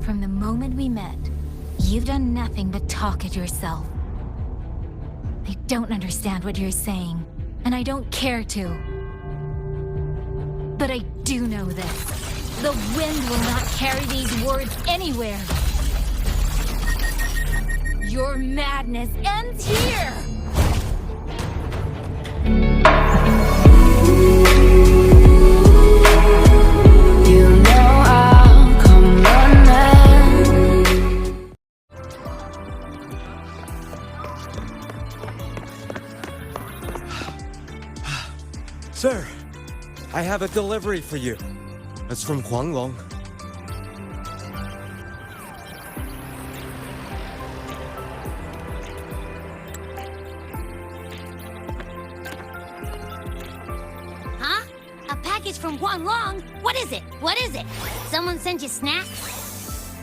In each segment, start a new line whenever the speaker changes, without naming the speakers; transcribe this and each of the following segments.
From the moment we met, you've done nothing but talk at yourself. I don't understand what you're saying, and I don't care to. But I do know this. The wind will not carry these words anywhere. Your madness ends here!
You know I'll come running.
Sir, I have a delivery for you. It's from Huanglong.
Huh? A package from Huanglong? What is it? What is it? Someone sent you snacks?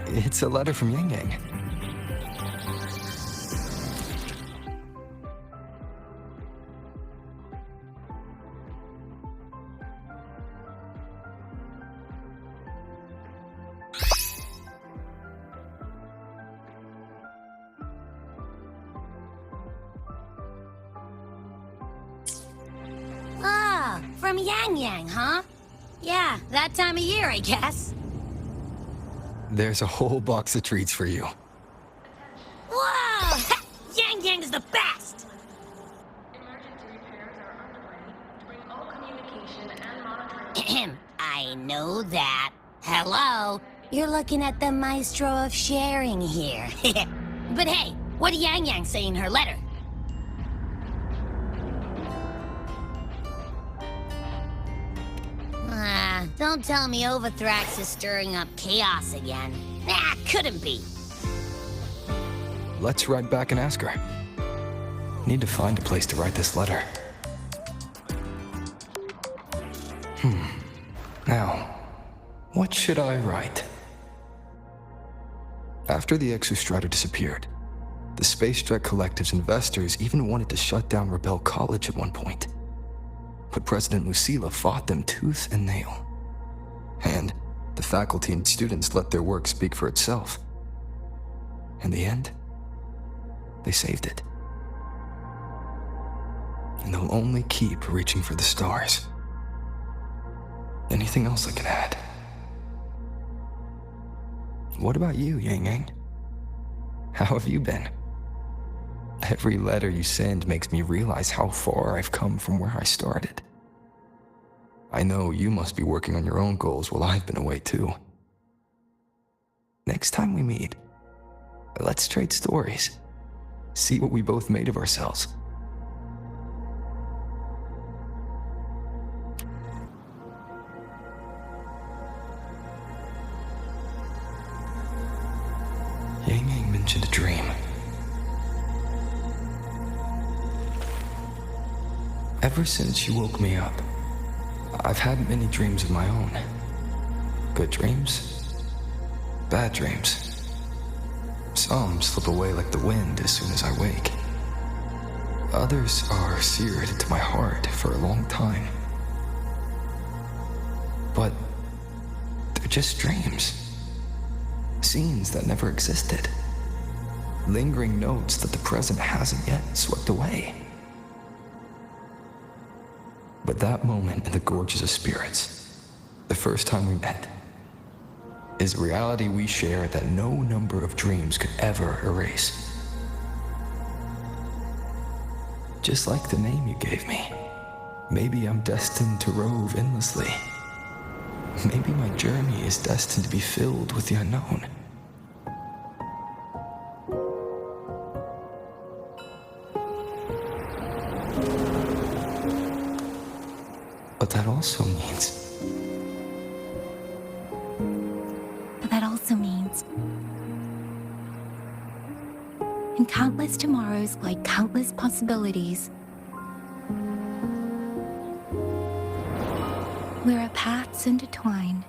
It's a letter from Yangyang.
Ah, from Yangyang, huh? Yeah, that time of year, I guess.
There's a whole box of treats for you.
Whoa! Yangyang's the best!
Emergency repairs are underway to bring all communication and monitoring.
I know that. Hello? You're looking at the maestro of sharing here. But hey, what did Yangyang say in her letter? Don't tell me Overthrax is stirring up chaos again. Nah, couldn't be.
Let's ride back and ask her. Need to find a place to write this letter. Now, what should I write? After the Exostrator disappeared, the Space Jet Collective's investors even wanted to shut down Rebel College at one point. But President Lucilla fought them tooth and nail. And the faculty and students let their work speak for itself. In the end, they saved it. And they'll only keep reaching for the stars. Anything else I can add? What about you, Yangyang? How have you been? Every letter you send makes me realize how far I've come from where I started. I know you must be working on your own goals while I've been away too. Next time we meet, let's trade stories. See what we both made of ourselves. Yangyang mentioned a dream. Ever since you woke me up, I've had many dreams of my own. Good dreams, bad dreams. Some slip away like the wind as soon as I wake. Others are seared into my heart for a long time. But they're just dreams. Scenes that never existed. Lingering notes that the present hasn't yet swept away. But that moment in the Gorges of Spirits, the first time we met, is a reality we share that no number of dreams could ever erase. Just like the name you gave me, maybe I'm destined to rove endlessly. Maybe my journey is destined to be filled with the unknown. But that also means...
in countless tomorrows lie countless possibilities. Where our paths intertwine.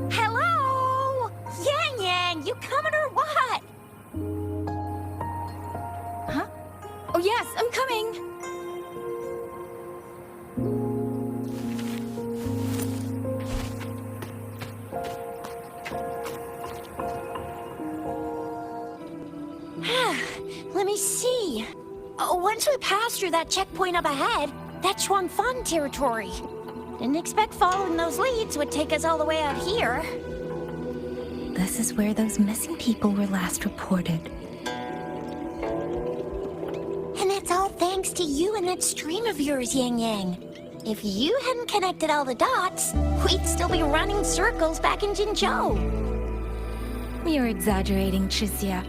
Hello? Yangyang, you coming or what?
Huh? Oh yes, I'm coming!
me see. Once we pass through that checkpoint up ahead, that's Xuanfang territory. Didn't expect following those leads would take us all the way out here.
This is where those missing people were last reported.
And that's all thanks to you and that stream of yours, Yangyang. If you hadn't connected all the dots, we'd still be running circles back in Jinzhou.
You're exaggerating, Chixia.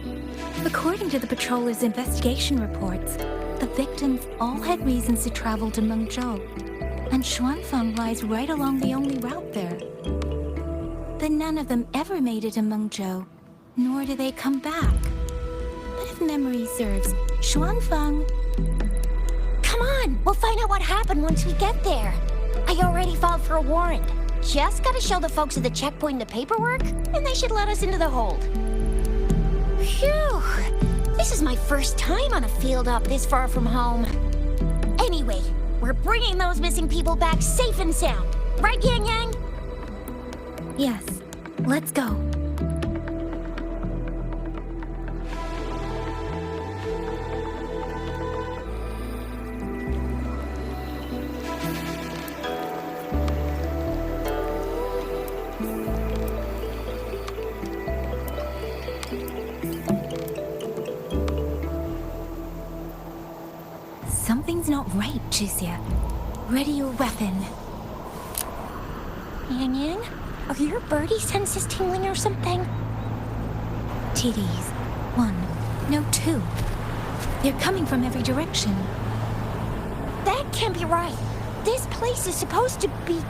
According to the patroller's investigation reports, the victims all had reasons to travel to Mengzhou, and Xuanfang lies right along the only route there. But none of them ever made it to Mengzhou, nor do they come back. But if memory serves, Xuanfang...
Come on, we'll find out what happened once we get there. I already filed for a warrant. Just gotta show the folks at the checkpoint the paperwork, and they should let us into the hold. Phew! This is my first time on a field up this far from home. Anyway, we're bringing those missing people back safe and sound. Right, Yangyang?
Yes, let's go. Something's not right, Chixia. Ready your weapon.
Yangyang? Are your birdie senses tingling or something?
TDs. 1, no 2. They're coming from every direction.
That can't be right. This place is supposed to be...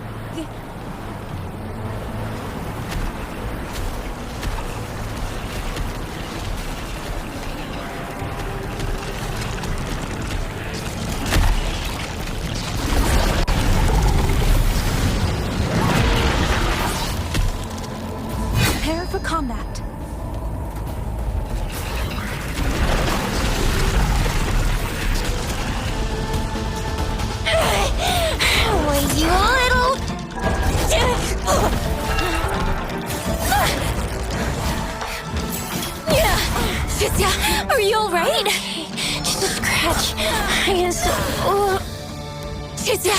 Prepare for combat.
Will you little...
Chixia, are you alright?
Just a scratch. I guess...
Chixia,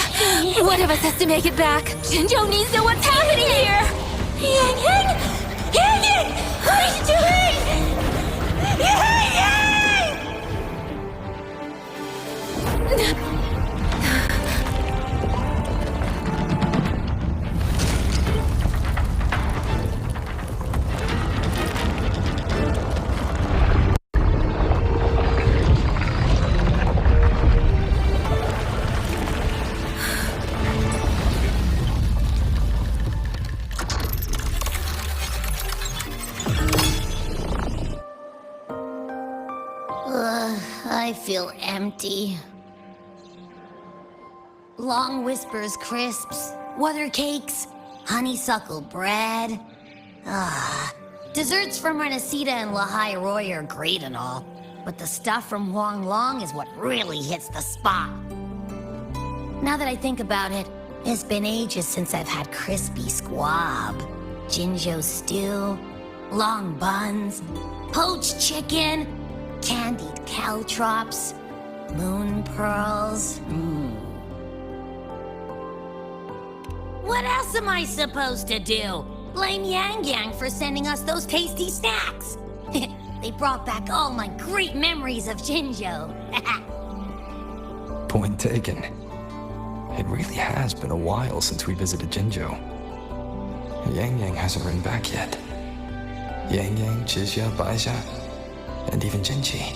one of us has to make it back. Jinzhou needs to know what's happening here.
Yangyang! Yangyang! What are you doing? Yangyang! I feel empty. Long whispers crisps, weather cakes, honeysuckle bread. Desserts from Renacita and Lahai Roy are great and all, but the stuff from Huanglong is what really hits the spot. Now that I think about it, it's been ages since I've had crispy squab, Jinzhou stew, long buns, poached chicken, candied caltrops, moon pearls. What else am I supposed to do? Blame Yangyang for sending us those tasty snacks. They brought back all my great memories of Jinzhou.
Point taken. It really has been a while since we visited Jinzhou. Yangyang hasn't written back yet. Yangyang, Chixia, Baixia, and even Jinchi.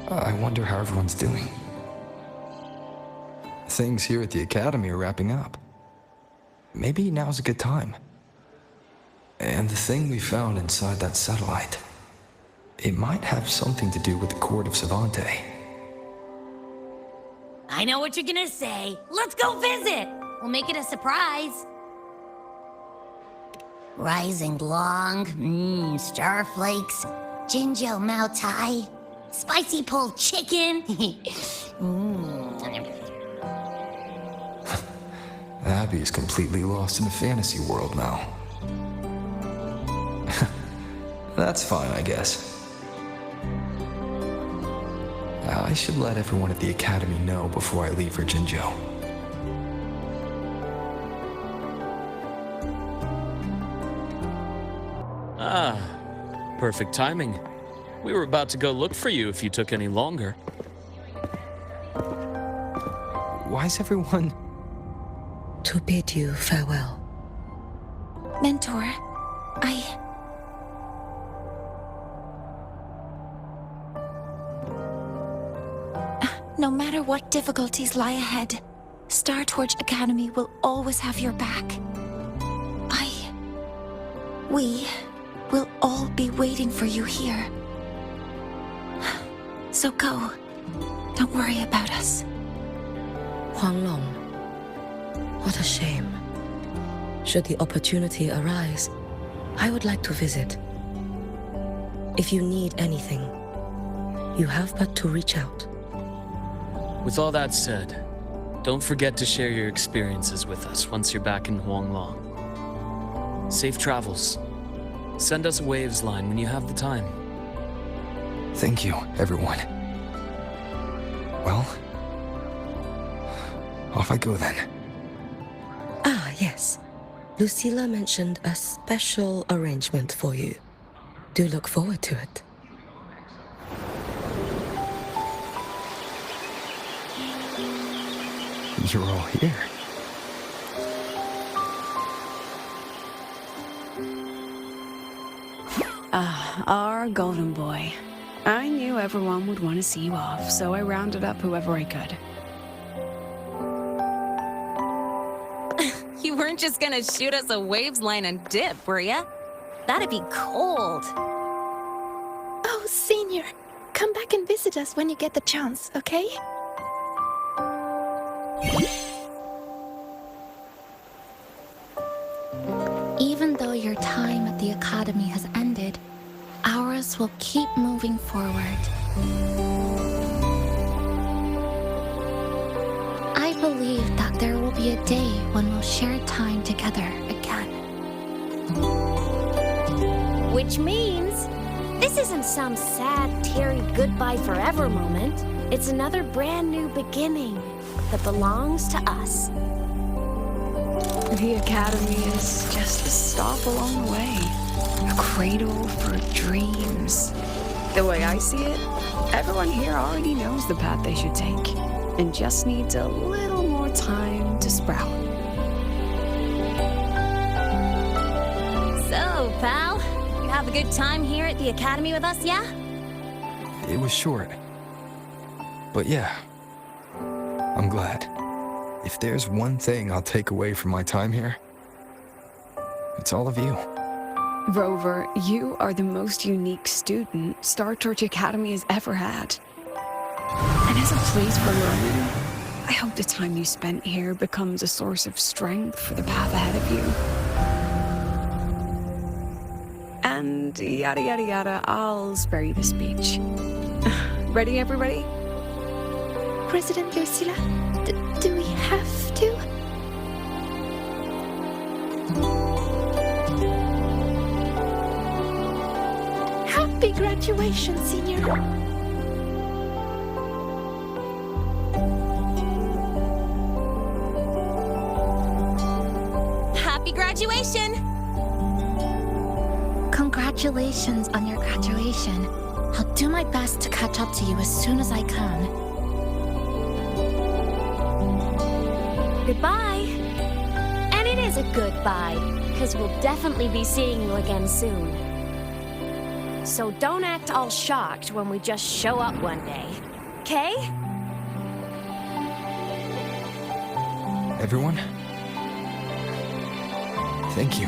I wonder how everyone's doing. Things here at the academy are wrapping up. Maybe now's a good time. And the thing we found inside that satellite, it might have something to do with the court of Savante.
I know what you're gonna say. Let's go visit. We'll make it a surprise. Rising long, starflakes, Jinzhou Mao Tai, spicy pulled chicken.
Abby is completely lost in a fantasy world now. That's fine, I guess. I should let everyone at the academy know before I leave for Jinzhou.
Ah, perfect timing. We were about to go look for you if you took any longer.
Why's everyone...
To bid you farewell.
Mentor, No matter what difficulties lie ahead, Star Torch Academy will always have your back. We will all be waiting for you here. So go. Don't worry about us.
Huanglong. What a shame. Should the opportunity arise, I would like to visit. If you need anything, you have but to reach out.
With all that said, don't forget to share your experiences with us once you're back in Huanglong. Safe travels. Send us a waves line when you have the time.
Thank you, everyone. Well, off I go then.
Ah, yes. Lucilla mentioned a special arrangement for you. Do look forward to it.
You're all here.
Our golden boy. I knew everyone would want to see you off, so I rounded up whoever I could.
You weren't just gonna shoot us a waves line and dip, were ya? That'd be cold.
Oh, Senior, come back and visit us when you get the chance, okay? Even though your time at the Academy has ended, ours will keep moving forward. I believe that there will be a day when we'll share time together again.
Which means this isn't some sad, teary goodbye forever moment. It's another brand new beginning that belongs to us.
The Academy is just a stop along the way. A cradle for dreams. The way I see it, everyone here already knows the path they should take, and just needs a little more time to sprout.
So, pal, you have a good time here at the Academy with us, yeah?
It was short. But yeah, I'm glad. If there's one thing I'll take away from my time here, it's all of you.
Rover, you are the most unique student Star Torch Academy has ever had. And as a place for learning, I hope the time you spent here becomes a source of strength for the path ahead of you. And yada yada yada, I'll spare you the speech. Ready, everybody?
President Lucilla, do we have to? Happy graduation, Senior.
Happy graduation!
Congratulations on your graduation. I'll do my best to catch up to you as soon as I can.
Goodbye. And it is a goodbye, because we'll definitely be seeing you again soon. So don't act all shocked when we just show up one day, okay?
Everyone, thank you.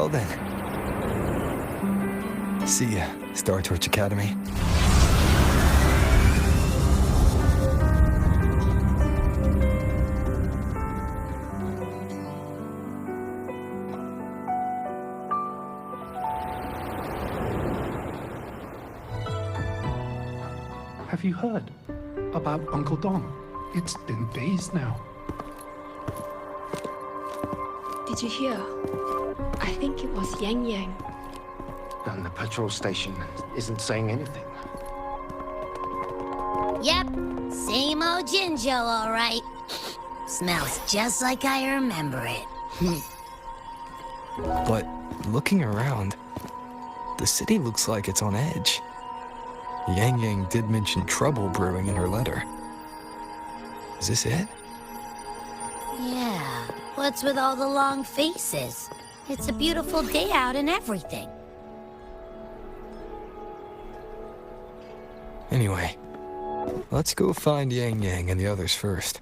Well then. See ya, Star Torch Academy.
Have you heard about Uncle Dong? It's been days now.
Did you hear? I think it was Yangyang.
And the patrol station isn't saying anything.
Yep, same old Jinjo, all right. Smells just like I remember it.
But looking around, the city looks like it's on edge. Yangyang did mention trouble brewing in her letter. Is this it?
Yeah, what's with all the long faces? It's a beautiful day out and everything.
Anyway, let's go find Yangyang and the others first.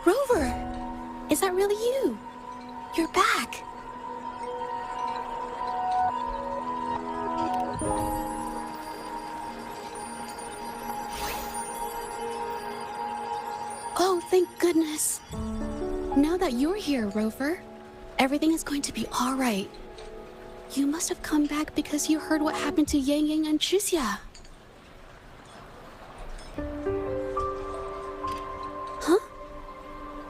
Rover! Is that really you? You're back! Oh, thank goodness. Now that you're here, Rover, everything is going to be all right. You must have come back because you heard what happened to Yangyang and Xuxia. Huh?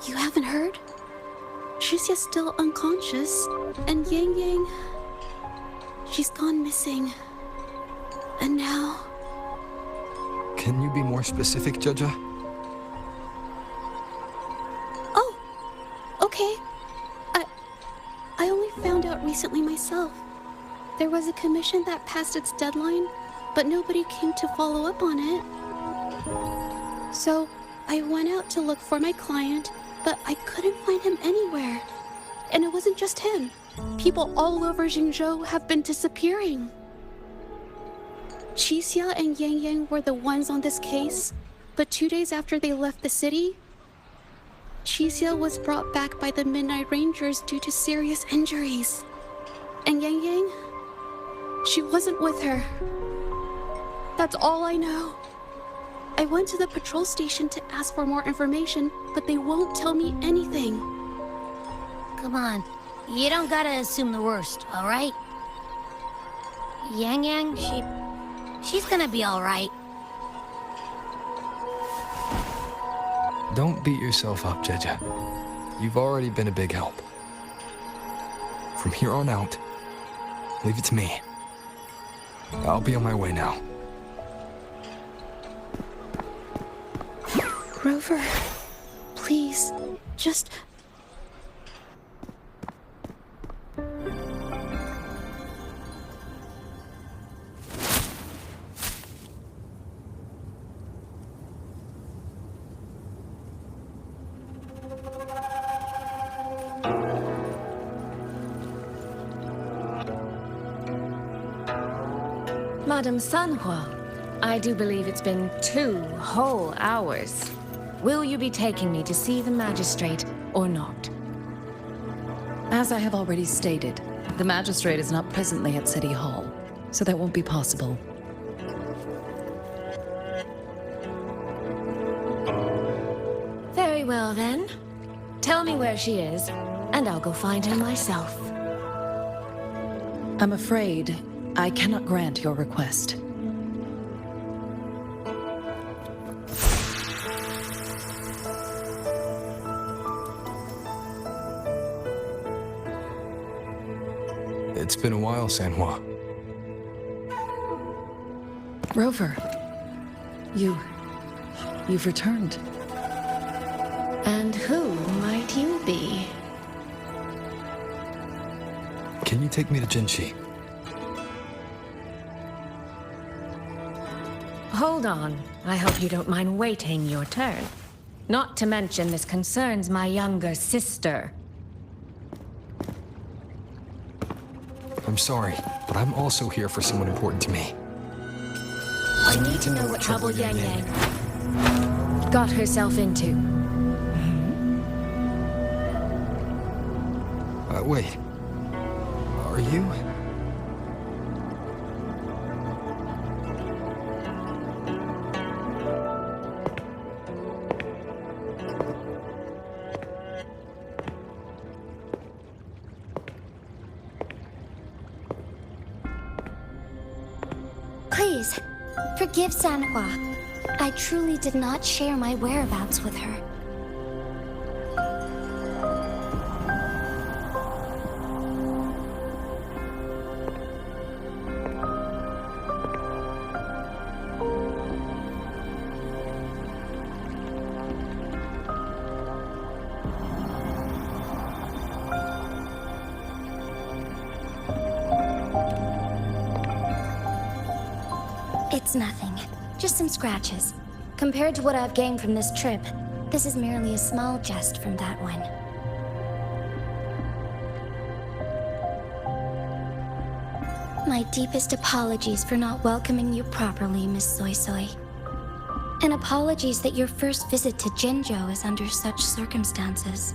You haven't heard? Xuxia's still unconscious, and Yangyang, she's gone missing. And now...
Can you be more specific, Jaja?
Oh, okay. I only found out recently myself. There was a commission that passed its deadline, but nobody came to follow up on it. So I went out to look for my client, but I couldn't find him anywhere. And it wasn't just him. People all over Jingzhou have been disappearing. Xuxia and Yangyang were the ones on this case, but 2 days after they left the city, Xuxia was brought back by the Midnight Rangers due to serious injuries. And Yangyang, she wasn't with her. That's all I know. I went to the patrol station to ask for more information, but they won't tell me anything.
Come on, you don't gotta assume the worst, all right? Yangyang, she's gonna be all right.
Don't beat yourself up, Jaja. You've already been a big help. From here on out, leave it to me. I'll be on my way now.
Rover, please, just...
Madam Sanhua, I do believe it's been 2 whole hours. Will you be taking me to see the magistrate or not?
As I have already stated, the magistrate is not presently at City Hall, so that won't be possible.
Very well then. Tell me where she is, and I'll go find her myself.
I'm afraid I cannot grant your request.
It's been a while, Sanhua.
Rover, you've returned.
And who might you be?
Can you take me to Jinxi?
hold on. I hope you don't mind waiting your turn. Not to mention this concerns my younger sister.
I'm sorry, but I'm also here for someone important to me.
I need to know what trouble Yangyang got herself into.
Wait. Are you?
Please, forgive Sanhua. I truly did not share my whereabouts with her. It's nothing. Just some scratches. Compared to what I've gained from this trip, this is merely a small jest from that one. My deepest apologies for not welcoming you properly, Miss Soy Soy. And apologies that your first visit to Jinzhou is under such circumstances.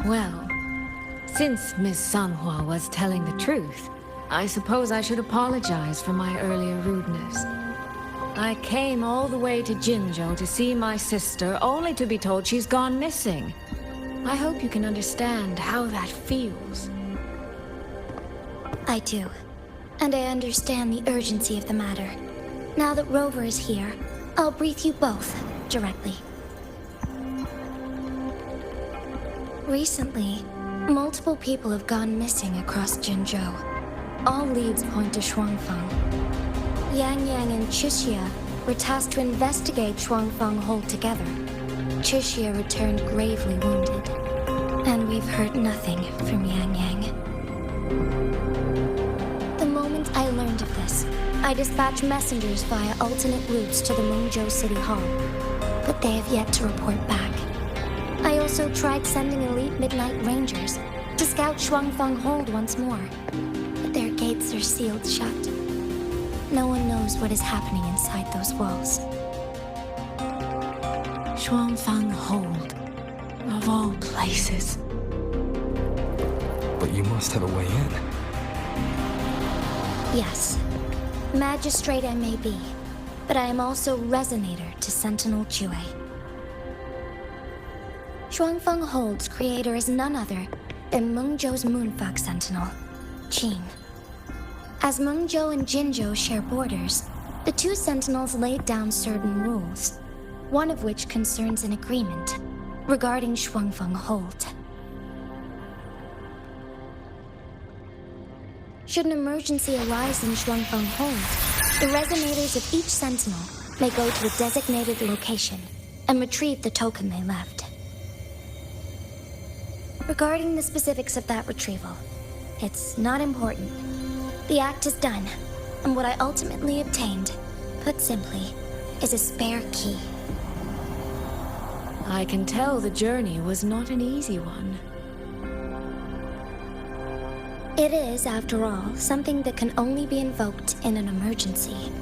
Well, since Miss Sanhua was telling the truth, I suppose I should apologize for my earlier rudeness. I came all the way to Jinzhou to see my sister, only to be told she's gone missing. I hope you can understand how that feels.
I do. And I understand the urgency of the matter. Now that Rover is here, I'll brief you both directly. Recently, multiple people have gone missing across Jinzhou. All leads point to Xuanfang. Yangyang and Chixia were tasked to investigate Xuanfang Hold together. Chixia returned gravely wounded, and we've heard nothing from Yangyang. The moment I learned of this, I dispatched messengers via alternate routes to the Mengzhou City Hall, but they have yet to report back. I also tried sending elite Midnight Rangers to scout Xuanfang Hold once more, but their gates are sealed shut. No one knows what is happening inside those walls.
Xuanfang Hold, of all places.
But you must have a way in.
Yes, magistrate I may be, but I am also resonator to Sentinel Chue. Xuanfang Hold's creator is none other than Mengzhou's Moonfuck Sentinel, Qin. As Mengzhou and Jinzhou share borders, the two Sentinels laid down certain rules, one of which concerns an agreement regarding Xuanfang Hold. Should an emergency arise in Xuanfang Hold, the resonators of each Sentinel may go to a designated location and retrieve the token they left. Regarding the specifics of that retrieval, it's not important. The act is done, and what I ultimately obtained, put simply, is a spare key.
I can tell the journey was not an easy one.
It is, after all, something that can only be invoked in an emergency.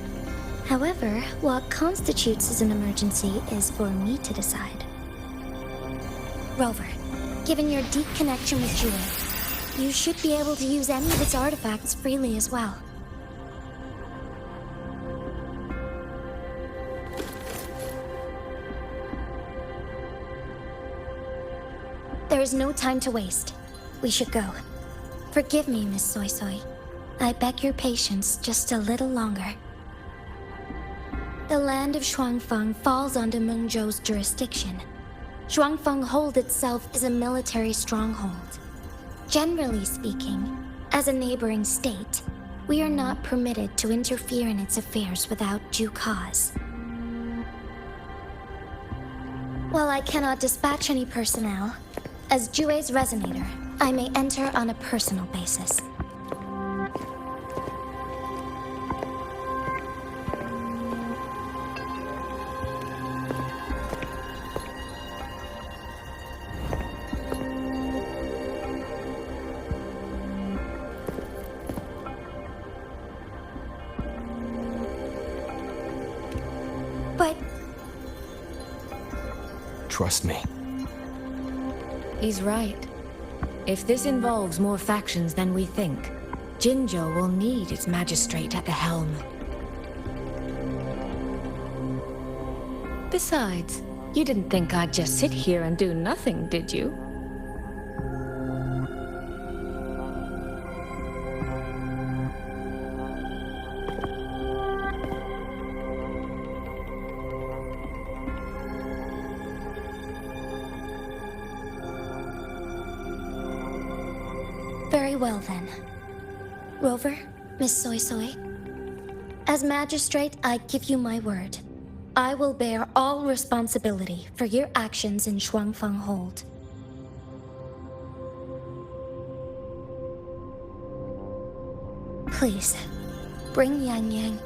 However, what constitutes as an emergency is for me to decide. Rover, given your deep connection with Jue, you should be able to use any of its artifacts freely as well. There is no time to waste. We should go. Forgive me, Miss Soy Soy. I beg your patience just a little longer. The land of Xuanfang falls under Mengzhou's jurisdiction. Xuanfang Hold itself is a military stronghold. Generally speaking,
As a neighboring state, we are not permitted to interfere in its affairs without due cause. While I cannot dispatch any personnel, as Jue's resonator, I may enter on a personal basis. But...
Trust me.
He's right. If this involves more factions than we think, Jinzhou will need its magistrate at the helm. Besides, you didn't think I'd just sit here and do nothing, did you?
Very well, then. Rover, Miss Soy Soy. As magistrate, I give you my word. I will bear all responsibility for your actions in Xuanfang Hold. Please, bring Yangyang.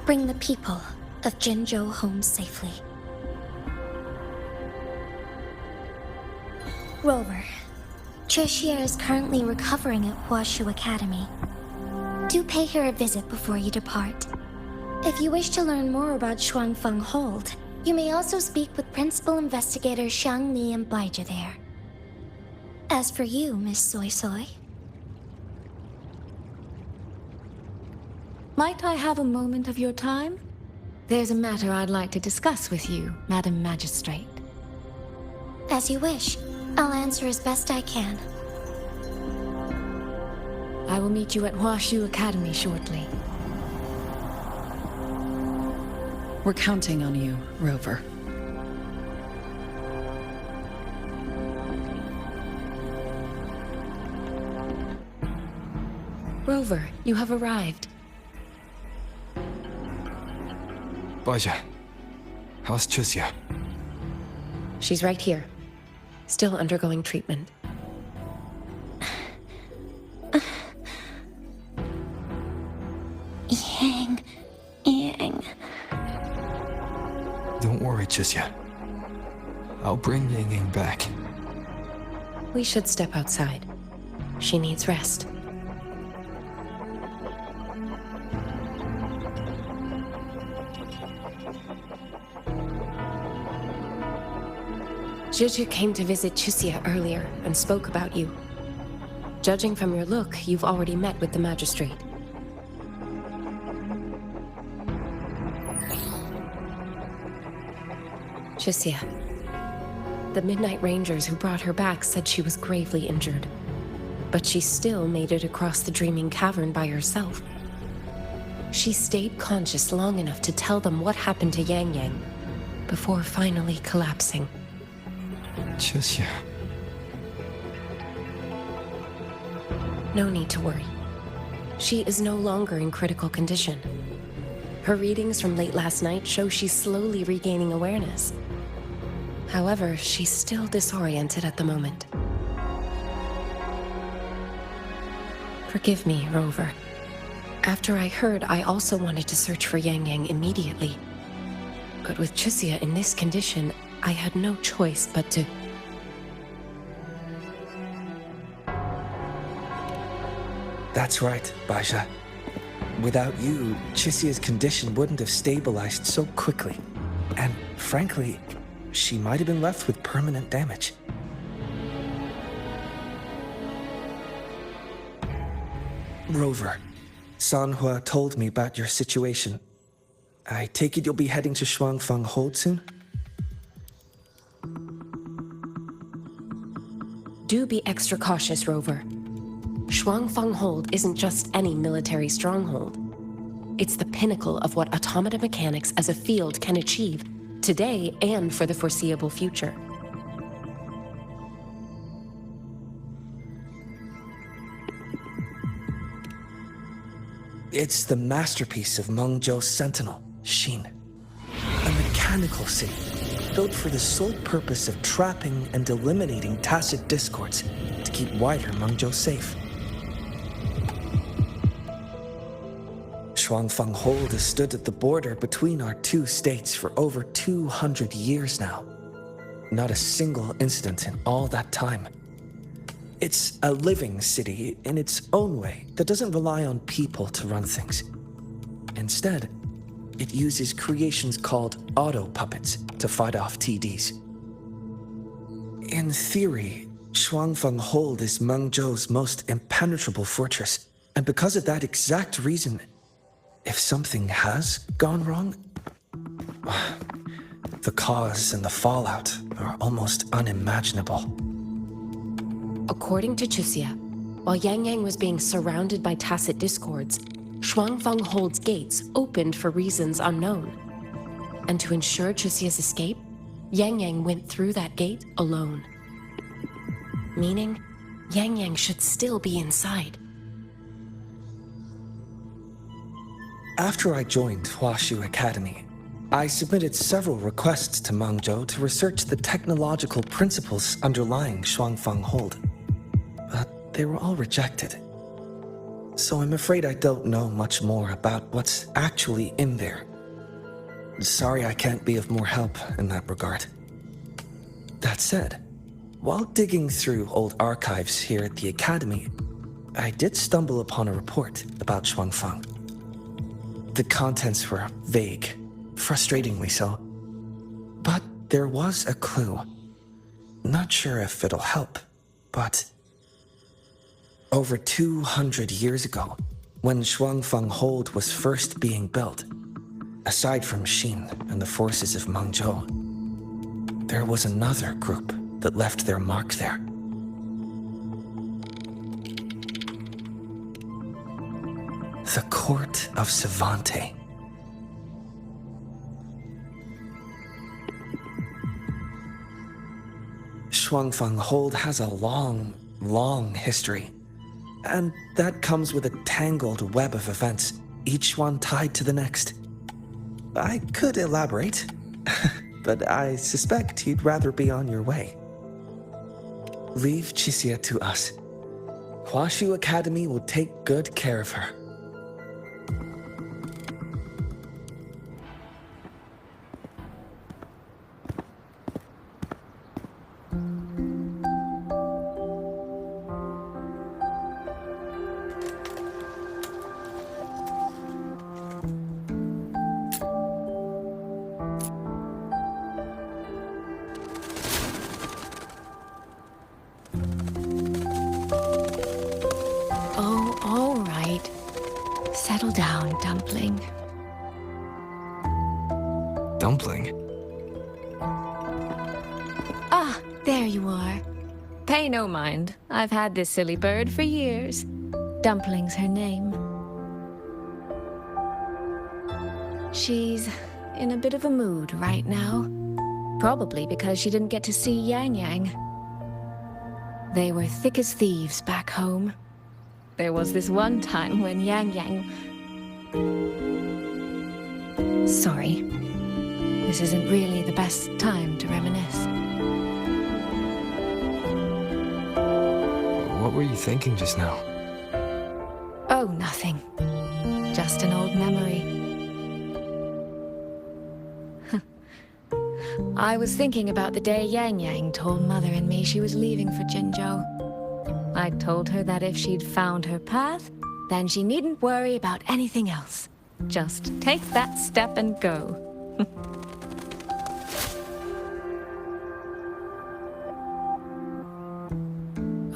Bring the people of Jinzhou home safely. Rover, Tricia is currently recovering at Huashu Academy. Do pay her a visit before you depart. If you wish to learn more about Xuanfang Hold, you may also speak with Principal Investigator Xiangli and Baija there. As for you, Miss Soy Soy...
Might I have a moment of your time? There's a matter I'd like to discuss with you, Madam Magistrate.
As you wish. I'll answer as best I can.
I will meet you at Huashu Academy shortly.
We're counting on you, Rover.
Rover, you have arrived.
Baija, how's Tricia?
She's right here. Still undergoing treatment.
Yang.
Don't worry, Tricia. I'll bring Yangyang back.
We should step outside. She needs rest. Juju came to visit Tricia earlier and spoke about you. Judging from your look, you've already met with the magistrate. Tricia. The Midnight Rangers who brought her back said she was gravely injured. But she still made it across the Dreaming Cavern by herself. She stayed conscious long enough to tell them what happened to Yangyang, before finally collapsing.
Tricia.
No need to worry. She is no longer in critical condition. Her readings from late last night show she's slowly regaining awareness. However, she's still disoriented at the moment. Forgive me, Rover. After I heard, I also wanted to search for Yangyang immediately. But with Tricia in this condition, I had no choice but to...
That's right, Baija. Without you, Chisia's condition wouldn't have stabilized so quickly. And frankly, she might have been left with permanent damage. Rover, Sanhua told me about your situation. I take it you'll be heading to Xuanfang Hold soon?
Do be extra cautious, Rover. Xuanfang Hold isn't just any military stronghold. It's the pinnacle of what automata mechanics as a field can achieve, today and for the foreseeable future.
It's the masterpiece of Mengzhou's sentinel, Xin. A mechanical city, built for the sole purpose of trapping and eliminating tacit discords to keep wider Mengzhou safe. Xuanfang Hold has stood at the border between our two states for over 200 years now. Not a single incident in all that time. It's a living city in its own way that doesn't rely on people to run things. Instead, it uses creations called auto-puppets to fight off TDs. In theory, Xuanfang Hold is Mengzhou's most impenetrable fortress, and because of that exact reason, if something has gone wrong, the cause and the fallout are almost unimaginable.
According to Chixia, while Yangyang was being surrounded by tacit discords, Xuanfang Hold's gates opened for reasons unknown. And to ensure Chixia's escape, Yangyang went through that gate alone. Meaning, Yangyang should still be inside.
After I joined Huashu Academy, I submitted several requests to Mengzhou to research the technological principles underlying Xuanfang Hold, but they were all rejected. So I'm afraid I don't know much more about what's actually in there. Sorry I can't be of more help in that regard. That said, while digging through old archives here at the Academy, I did stumble upon a report about Xuanfang. The contents were vague, frustratingly so. But there was a clue. Not sure if it'll help, but over 200 years ago, when Xuanfang Hold was first being built, aside from Xin and the forces of Mengzhou, there was another group that left their mark there. The Court of Savante. Xuanfang Hold has a long history. And that comes with a tangled web of events, each one tied to the next. I could elaborate, but I suspect you'd rather be on your way. Leave Chixia to us. Huashu Academy will take good care of her.
Settle down, Dumpling.
Dumpling?
Ah, there you are. Pay no mind. I've had this silly bird for years. Dumpling's her name. She's in a bit of a mood right now. Probably because she didn't get to see Yangyang. They were thick as thieves back home. There was this one time when Yangyang... Sorry. This isn't really the best time to reminisce.
What were you thinking just now?
Oh, nothing. Just an old memory. I was thinking about the day Yangyang told Mother and me she was leaving for Jinzhou. I told her that if she'd found her path, then she needn't worry about anything else. Just take that step and go.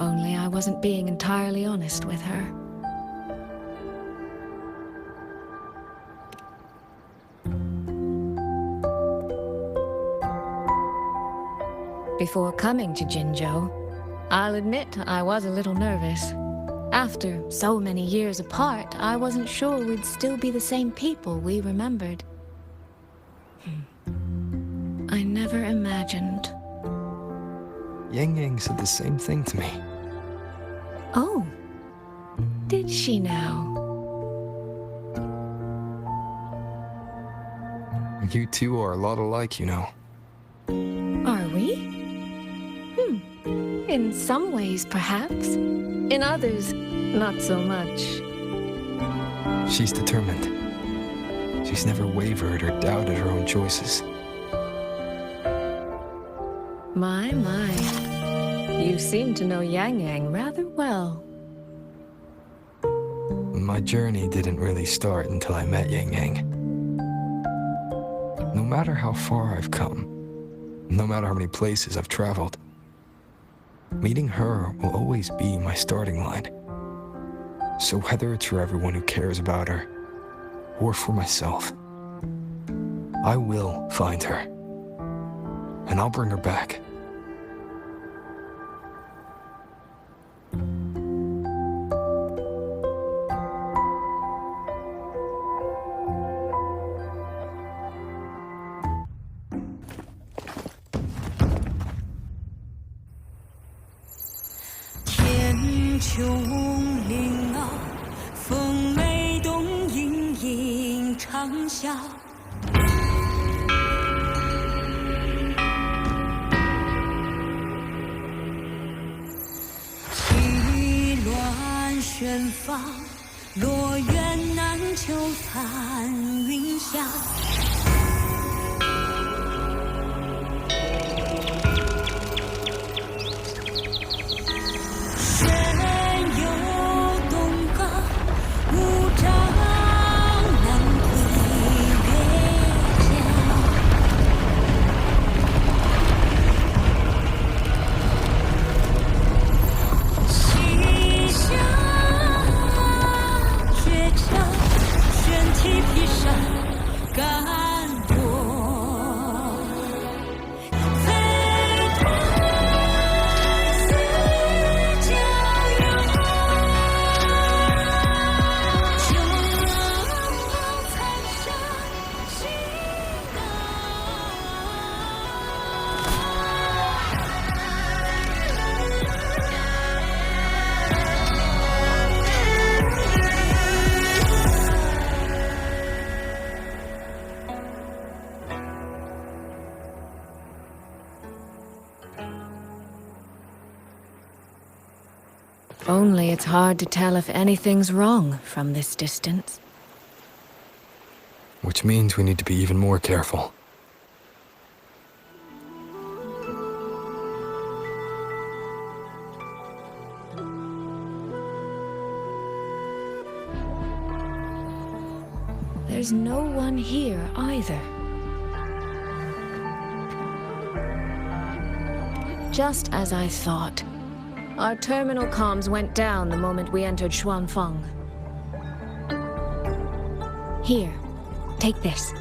Only I wasn't being entirely honest with her. Before coming to Jinzhou, I'll admit I was a little nervous. After so many years apart, I wasn't sure we'd still be the same people we remembered. I never imagined.
Yangyang said the same thing to me.
Oh, did she now?
You two are a lot alike, you know.
Are we? In some ways, perhaps. In others, not so much.
She's determined. She's never wavered or doubted her own choices.
My. You seem to know Yangyang rather well.
My journey didn't really start until I met Yangyang. No matter how far I've come, no matter how many places I've traveled, meeting her will always be my starting line. So whether it's for everyone who cares about her, or for myself, I will find her. And I'll bring her back.
Only it's hard to tell if anything's wrong from this distance.
Which means we need to be even more careful.
There's no one here either. Just as I thought. Our terminal comms went down the moment we entered Xuanfang. Here, take this.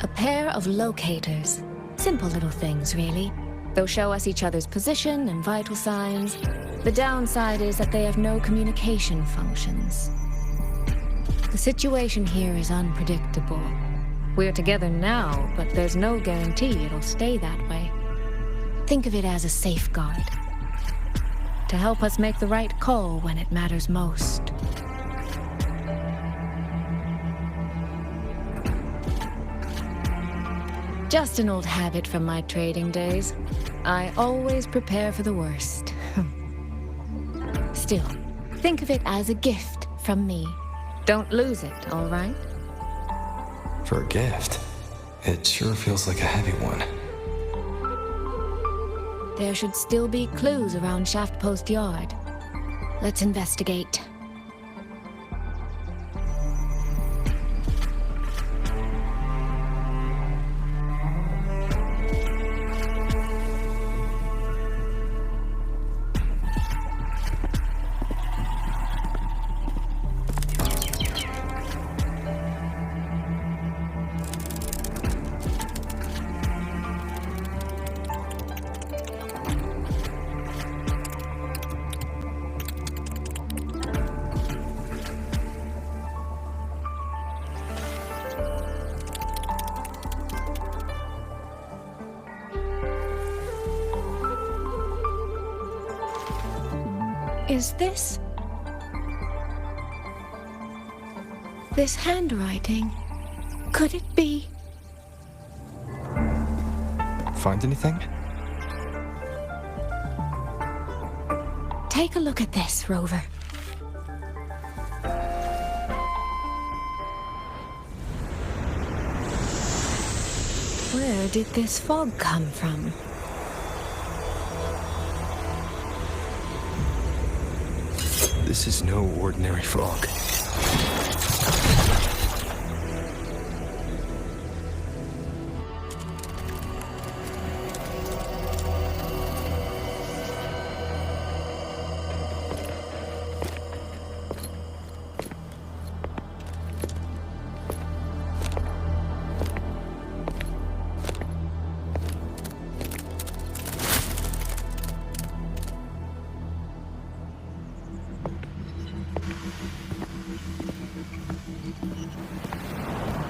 A pair of locators. Simple little things, really. They'll show us each other's position and vital signs. The downside is that they have no communication functions. The situation here is unpredictable. We're together now, but there's no guarantee it'll stay that way. Think of it as a safeguard. To help us make the right call when it matters most. Just an old habit from my trading days. I always prepare for the worst. Still, think of it as a gift from me. Don't lose it, all right?
For a gift, it sure feels like a heavy one.
There should still be clues around Shaft Post Yard. Let's investigate. Is this? This handwriting, could it be?
Find anything?
Take a look at this, Rover. Where did this fog come from?
This is no ordinary fog.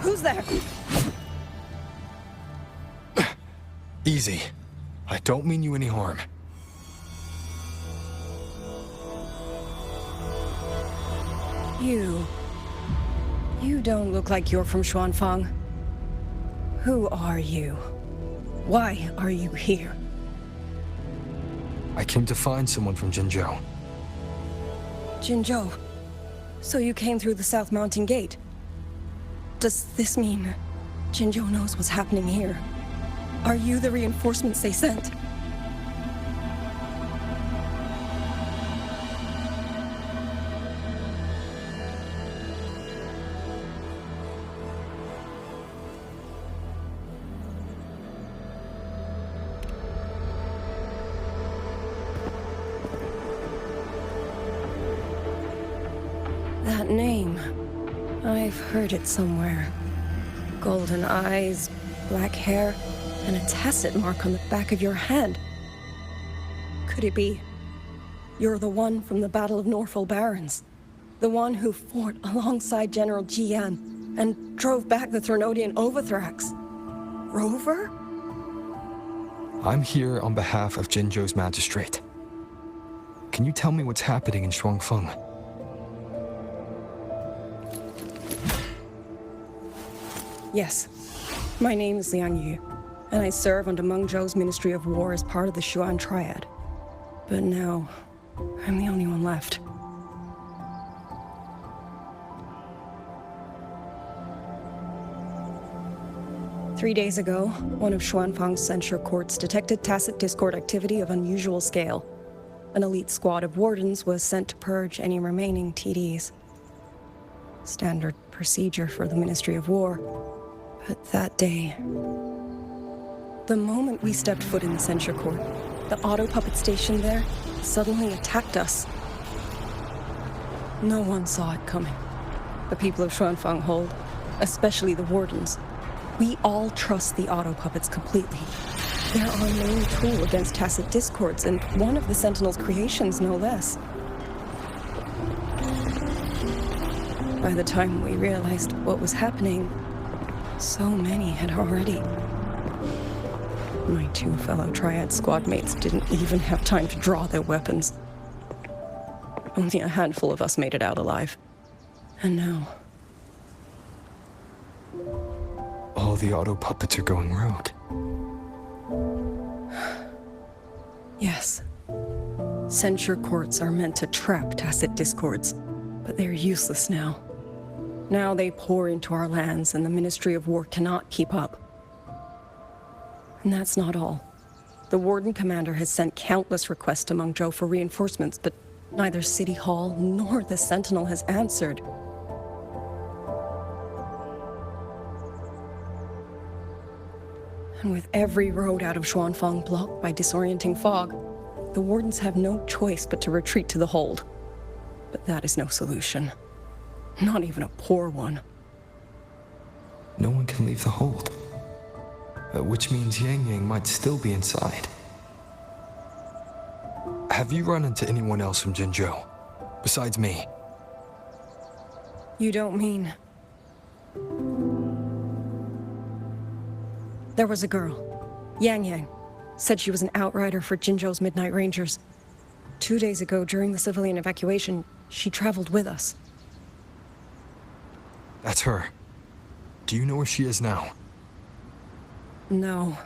Who's there?
Easy. I don't mean you any harm.
You don't look like you're from Xuanfang. Who are you? Why are you here?
I came to find someone from Jinzhou.
Jinzhou. So you came through the South Mountain Gate? Does this mean Jinzhou knows what's happening here? Are you the reinforcements they sent? That name. I've heard it somewhere. Golden eyes, black hair, and a tacit mark on the back of your head. Could it be you're the one from the Battle of Norfolk Barrens? The one who fought alongside General Jian and drove back the Thrunodian Overthrax? Rover?
I'm here on behalf of Jinzhou's magistrate. Can you tell me what's happening in Shuangfeng?
Yes. My name is Liang Yu, and I serve under Mengzhou's Ministry of War as part of the Xuan Triad. But now, I'm the only one left. Three days ago, one of Xuanfang's censure courts detected tacit discord activity of unusual scale. An elite squad of wardens was sent to purge any remaining TDs. Standard procedure for the Ministry of War. But that day, the moment we stepped foot in the censure court, the auto puppet station there suddenly attacked us. No one saw it coming. The people of Xuanfang hold, especially the wardens. We all trust the auto puppets completely. They're our main tool against tacit discords, and one of the Sentinel's creations, no less. By the time we realized what was happening, so many had already. My two fellow Triad squad mates didn't even have time to draw their weapons. Only a handful of us made it out alive. And now...
all the auto puppets are going rogue.
Yes. Censure courts are meant to trap tacit discords, but they're useless now. Now they pour into our lands, and the Ministry of War cannot keep up. And that's not all. The Warden Commander has sent countless requests to Mengzhou for reinforcements, but neither City Hall nor the Sentinel has answered. And with every road out of Xuanfang blocked by disorienting fog, the Wardens have no choice but to retreat to the hold. But that is no solution. Not even a poor one.
No one can leave the hold. Which means Yangyang might still be inside. Have you run into anyone else from Jinzhou? Besides me?
You don't mean... There was a girl, Yangyang. Said she was an outrider for Jinzhou's Midnight Rangers. 2 days ago, during the civilian evacuation, she traveled with us.
That's her. Do you know where she is now?
No.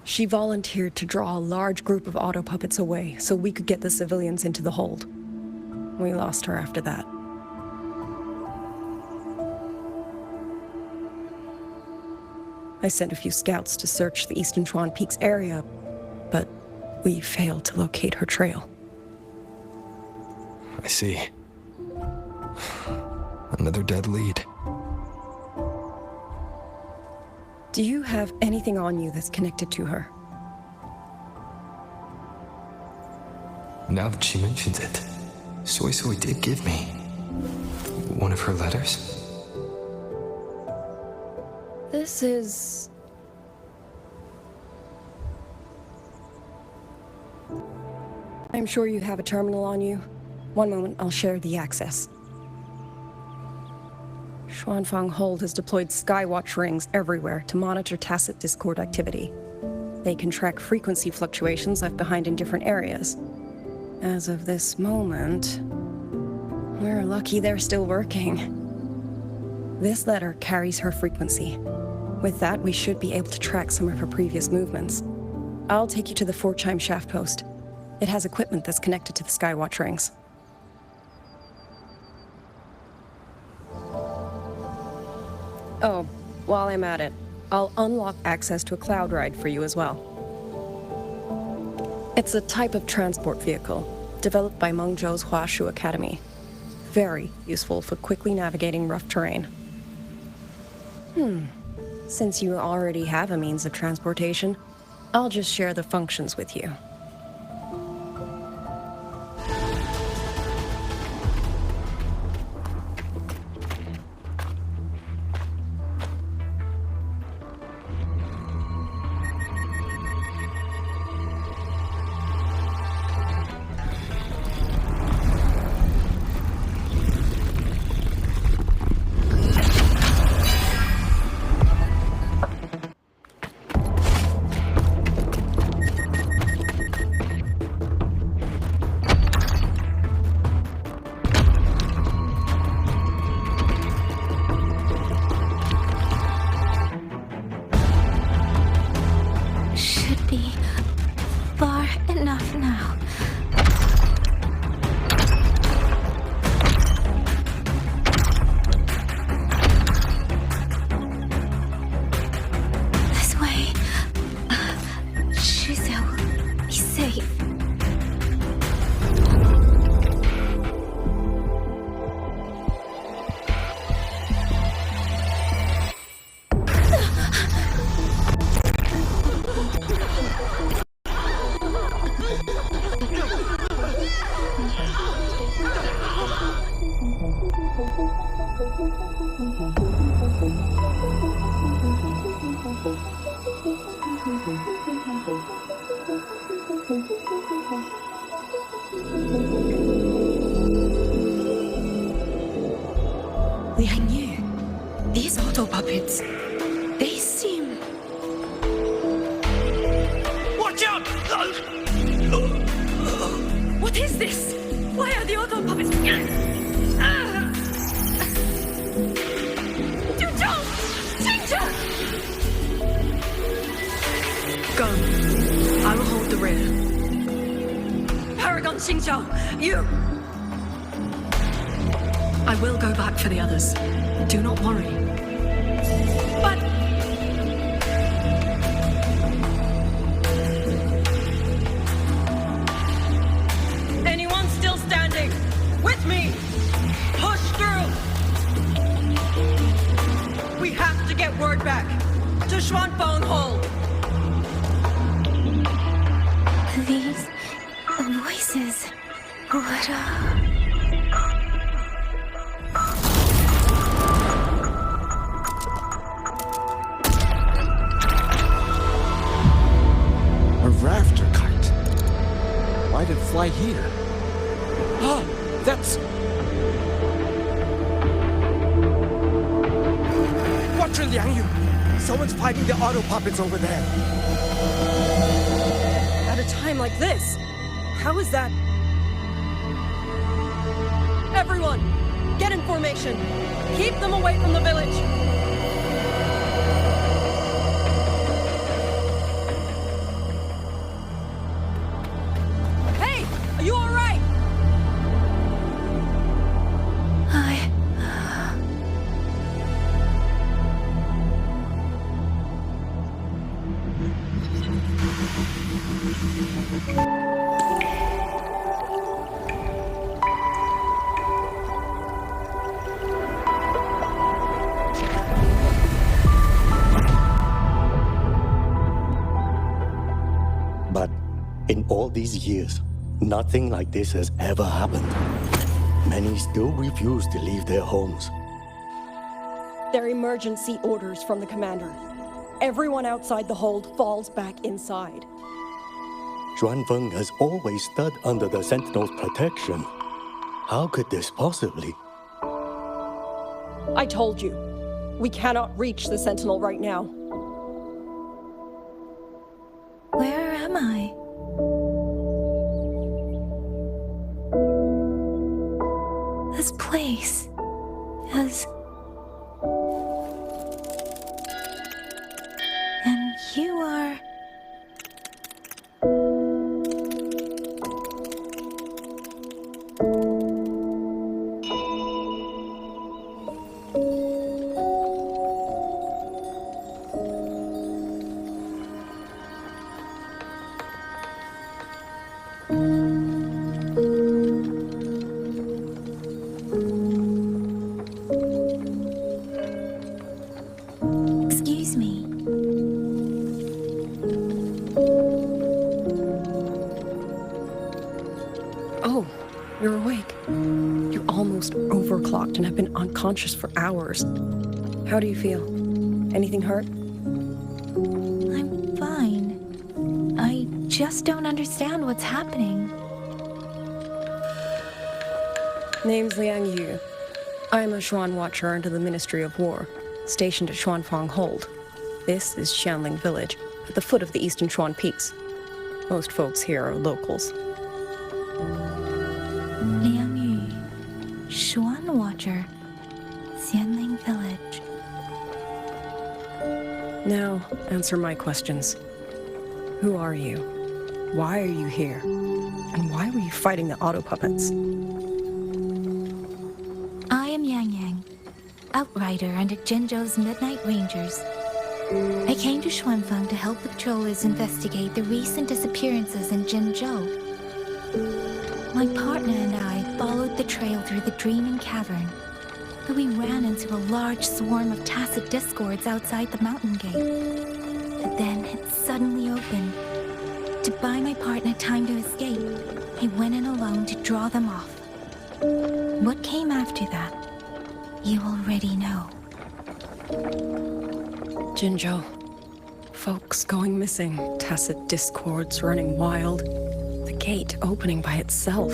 She volunteered to draw a large group of auto puppets away so we could get the civilians into the hold. We lost her after that. I sent a few scouts to search the Eastern Chuan Peaks area, but we failed to locate her trail.
I see. Another dead lead.
Do you have anything on you that's connected to her?
Now that she mentions it, Soy Soy did give me one of her letters.
This is... I'm sure you have a terminal on you. One moment, I'll share the access. Xuanfang Hold has deployed Skywatch rings everywhere to monitor Tacit Discord activity. They can track frequency fluctuations left behind in different areas. As of this moment, we're lucky they're still working. This letter carries her frequency. With that, we should be able to track some of her previous movements. I'll take you to the 4-chime shaft post. It has equipment that's connected to the Skywatch rings. Oh, while I'm at it, I'll unlock access to a cloud ride for you as well. It's a type of transport vehicle, developed by Mengzhou's Huashu Academy. Very useful for quickly navigating rough terrain. Since you already have a means of transportation, I'll just share the functions with you.
enough now. This way. Shizel, be safe. Liang, these auto puppets, they seem...
Watch out!
What is this? Why are the auto puppets...
Go. I will hold the rear. Paragon Xingzhou, you... I will go back for the others. Do not worry. But...
Anyone still standing? With me! Push through! We have to get word back to Xuanfang Hold.
These voices, what
A rafter kite. Why'd it fly here? Ah, that's... Watch it, Liang Yu! Someone's fighting the auto puppets over there.
At a time like this, how is that? Everyone, get in formation. Keep Keep them away from the village! Hey! Are you alright?
But in all these years, nothing like this has ever happened. Many still refuse to leave their homes.
They're emergency orders from the commander. Everyone outside the hold falls back inside.
Xuanfang has always stood under the Sentinel's protection. How could this possibly?
I told you, we cannot reach the Sentinel right now.
Where am I? This place is... And you are... Excuse me.
Oh, you're awake. You're almost overclocked and have been unconscious for hours. How do you feel? Anything hurt?
I'm fine. I just don't understand what's happening.
Name's Liang Yu. I'm a Xuan Watcher under the Ministry of War, stationed at Xuanfang Hold. This is Xuanling Village, at the foot of the Eastern Xuan Peaks. Most folks here are locals.
Liang Yu, Xuan Watcher, Xuanling Village.
Now, answer my questions. Who are you? Why are you here? And why were you fighting the auto puppets?
I am Yangyang, outrider under Jinzhou's Midnight Rangers. I came to Xuanfang to help the patrollers investigate the recent disappearances in Jinzhou. My partner and I followed the trail through the Dreaming Cavern, but we ran into a large swarm of tacit discords outside the mountain gate. But then it suddenly opened. To buy my partner time to escape, I went in alone to draw them off. What came after that, you already know.
Jinzhou. Folks going missing, tacit discords running wild, the gate opening by itself.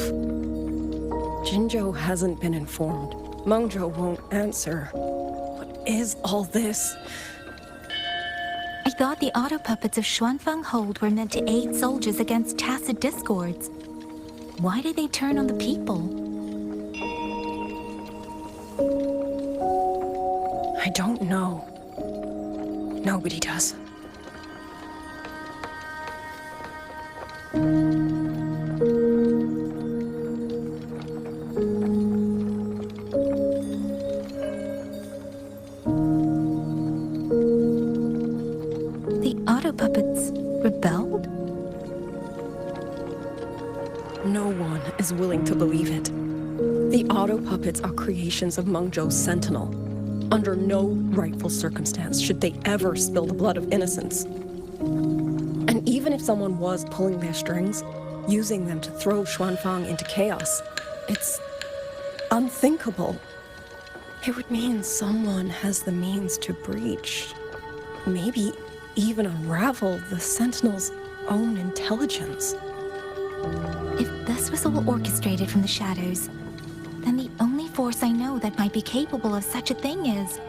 Jinzhou hasn't been informed. Mengzhou won't answer. What is all this?
I thought the auto puppets of Xuanfang Hold were meant to aid soldiers against tacit discords. Why did they turn on the people?
I don't know. Nobody does.
The auto puppets rebelled?
No one is willing to believe it. The auto puppets are creations of Mengzhou's Sentinel. Under no rightful circumstance should they ever spill the blood of innocents. And even if someone was pulling their strings, using them to throw Xuanfang into chaos, it's unthinkable. It would mean someone has the means to breach, maybe even unravel the Sentinel's own intelligence.
If this was all orchestrated from the shadows, then the only force I know that might be capable of such a thing is...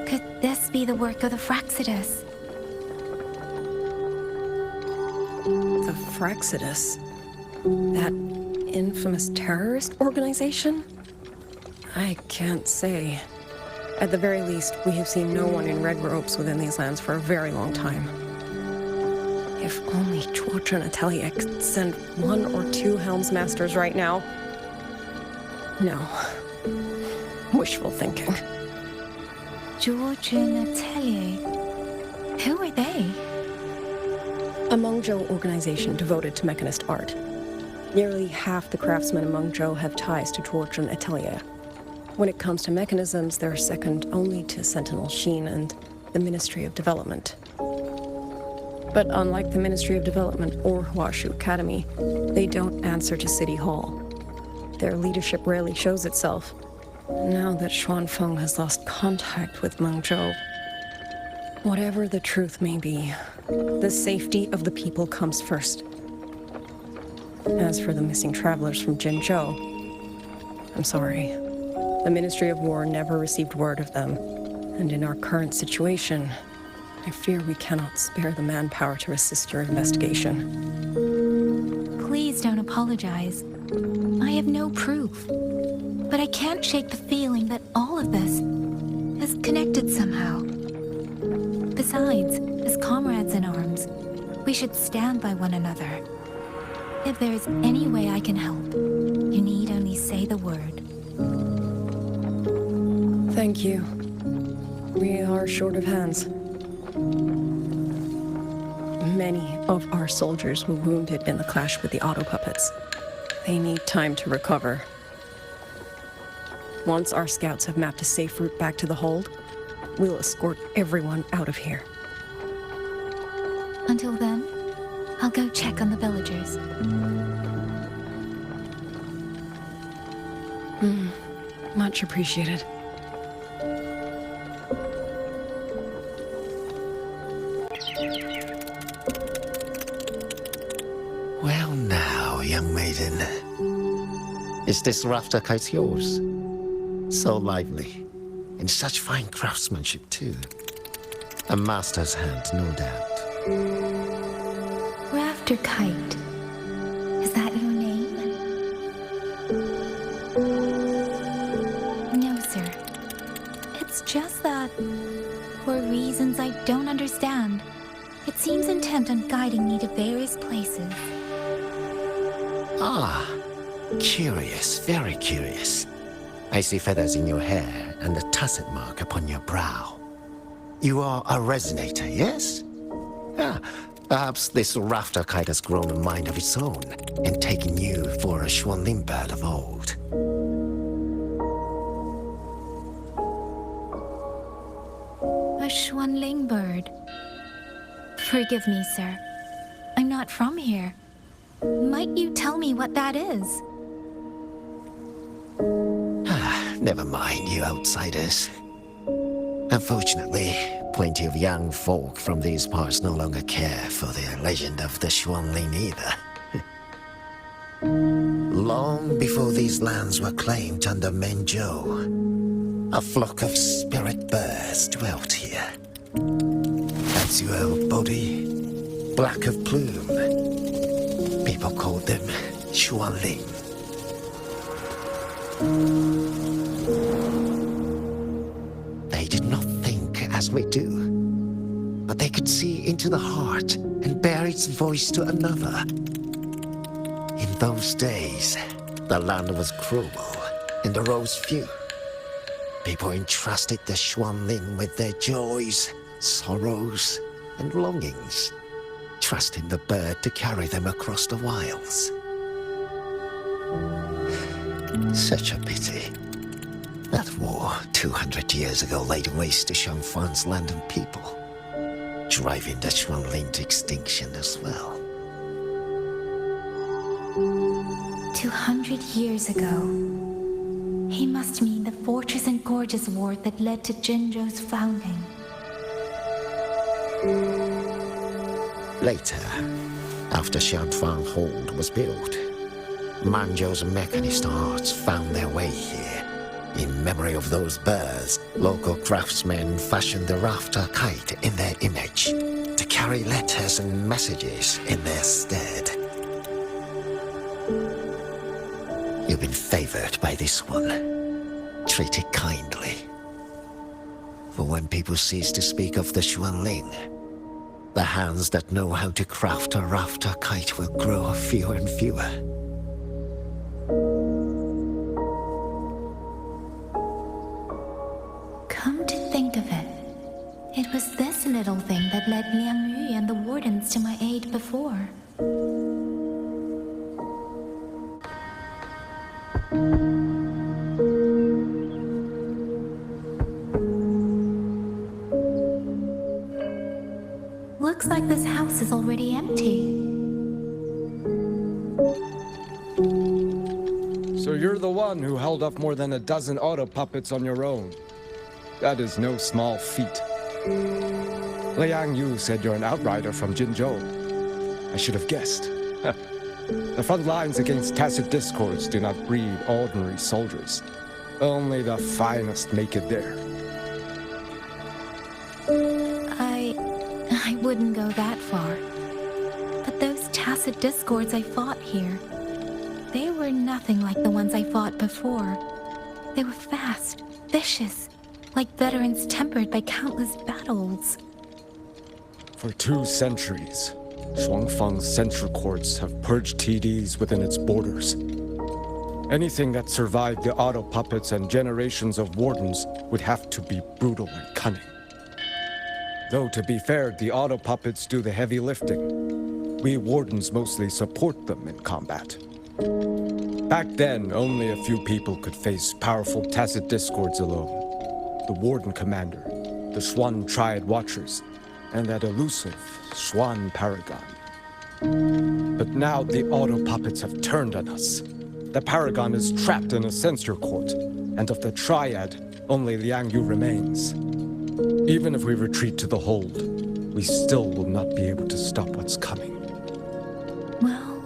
Could this be the work of the Fraxidus?
The Fraxidus? That infamous terrorist organization? I can't say. At the very least, we have seen no one in red robes within these lands for a very long time. If only George and Atelier could send 1 or 2 Helmsmasters right now. No. Wishful thinking.
George and Atelier. Who are they?
A Mengzhou organization devoted to mechanist art. Nearly half the craftsmen in Mengzhou have ties to George and Atelier. When it comes to mechanisms, they're second only to Sentinel Sheen and the Ministry of Development. But unlike the Ministry of Development or Huashu Academy, they don't answer to City Hall. Their leadership rarely shows itself. Now that Xuanfang has lost contact with Mengzhou, whatever the truth may be, the safety of the people comes first. As for the missing travelers from Jinzhou, I'm sorry. The Ministry of War never received word of them, and in our current situation, I fear we cannot spare the manpower to assist your investigation.
Please don't apologize. I have no proof. But I can't shake the feeling that all of this is connected somehow. Besides, as comrades in arms, we should stand by one another. If there is any way I can help, you need only say the word.
Thank you. We are short of hands. Many of our soldiers were wounded in the clash with the auto puppets. They need time to recover. Once our scouts have mapped a safe route back to the hold, we'll escort everyone out of here.
Until then, I'll go check on the villagers.
Much appreciated.
Well now, young maiden. Is this rafter kite yours? So lively, and such fine craftsmanship too. A master's hand, no doubt.
Rafter Kite. Is that your name? No, sir. It's just that, for reasons I don't understand, it seems intent on guiding me to various places.
Ah, curious, very curious. I see feathers in your hair and a tusset mark upon your brow. You are a resonator, yes? Ah, perhaps this rafter kite has grown a mind of its own and taken you for a Xuanling bird of old.
A Xuanling bird. Forgive me, sir. I'm not from here. Might you tell me what that is?
Never mind, you outsiders. Unfortunately, plenty of young folk from these parts no longer care for the legend of the Xuanling either. Long before these lands were claimed under Mengzhou, a flock of spirit birds dwelt here. Azure of body, black of plume. People called them Xuanling. They did not think as we do, but they could see into the heart and bear its voice to another. In those days, the land was cruel and the roads few. People entrusted the Xuanling with their joys, sorrows, and longings, trusting the bird to carry them across the wilds. Such a pity. That war 200 years ago laid waste to Xuanfang's land and people, driving the Xuanling to extinction as well.
200 years ago. He must mean the Fortress and Gorges War that led to Jinzhou's founding.
Later, after Xuanfang Hold was built, Mengzhou's mechanist arts found their way here. In memory of those birds, local craftsmen fashioned the rafter kite in their image to carry letters and messages in their stead. You've been favored by this one. treat it kindly. For when people cease to speak of the Xuanling, the hands that know how to craft a rafter kite will grow fewer and fewer.
Come to think of it, it was this little thing that led Liang Yu and the wardens to my aid before. Looks like this house is already empty.
So you're the one who held up more than a dozen auto puppets on your own. That is no small feat. Liang Yu said you're an outrider from Jinzhou. I should have guessed. The front lines against tacit discords do not breed ordinary soldiers. Only the finest make it there.
I wouldn't go that far. But those tacit discords I fought here, they were nothing like the ones I fought before. They were fast, vicious, like veterans tempered by countless battles.
For 2 centuries, Xuanfang's central courts have purged TDs within its borders. Anything that survived the auto puppets and generations of wardens would have to be brutal and cunning. Though, to be fair, the auto puppets do the heavy lifting. We wardens mostly support them in combat. Back then, only a few people could face powerful tacit discords alone. The warden commander, the Xuan Triad Watchers, and that elusive Xuan Paragon. But now the auto puppets have turned on us. The Paragon is trapped in a censure court, and of the Triad, only Liang Yu remains. Even if we retreat to the hold, we still will not be able to stop what's coming.
Well...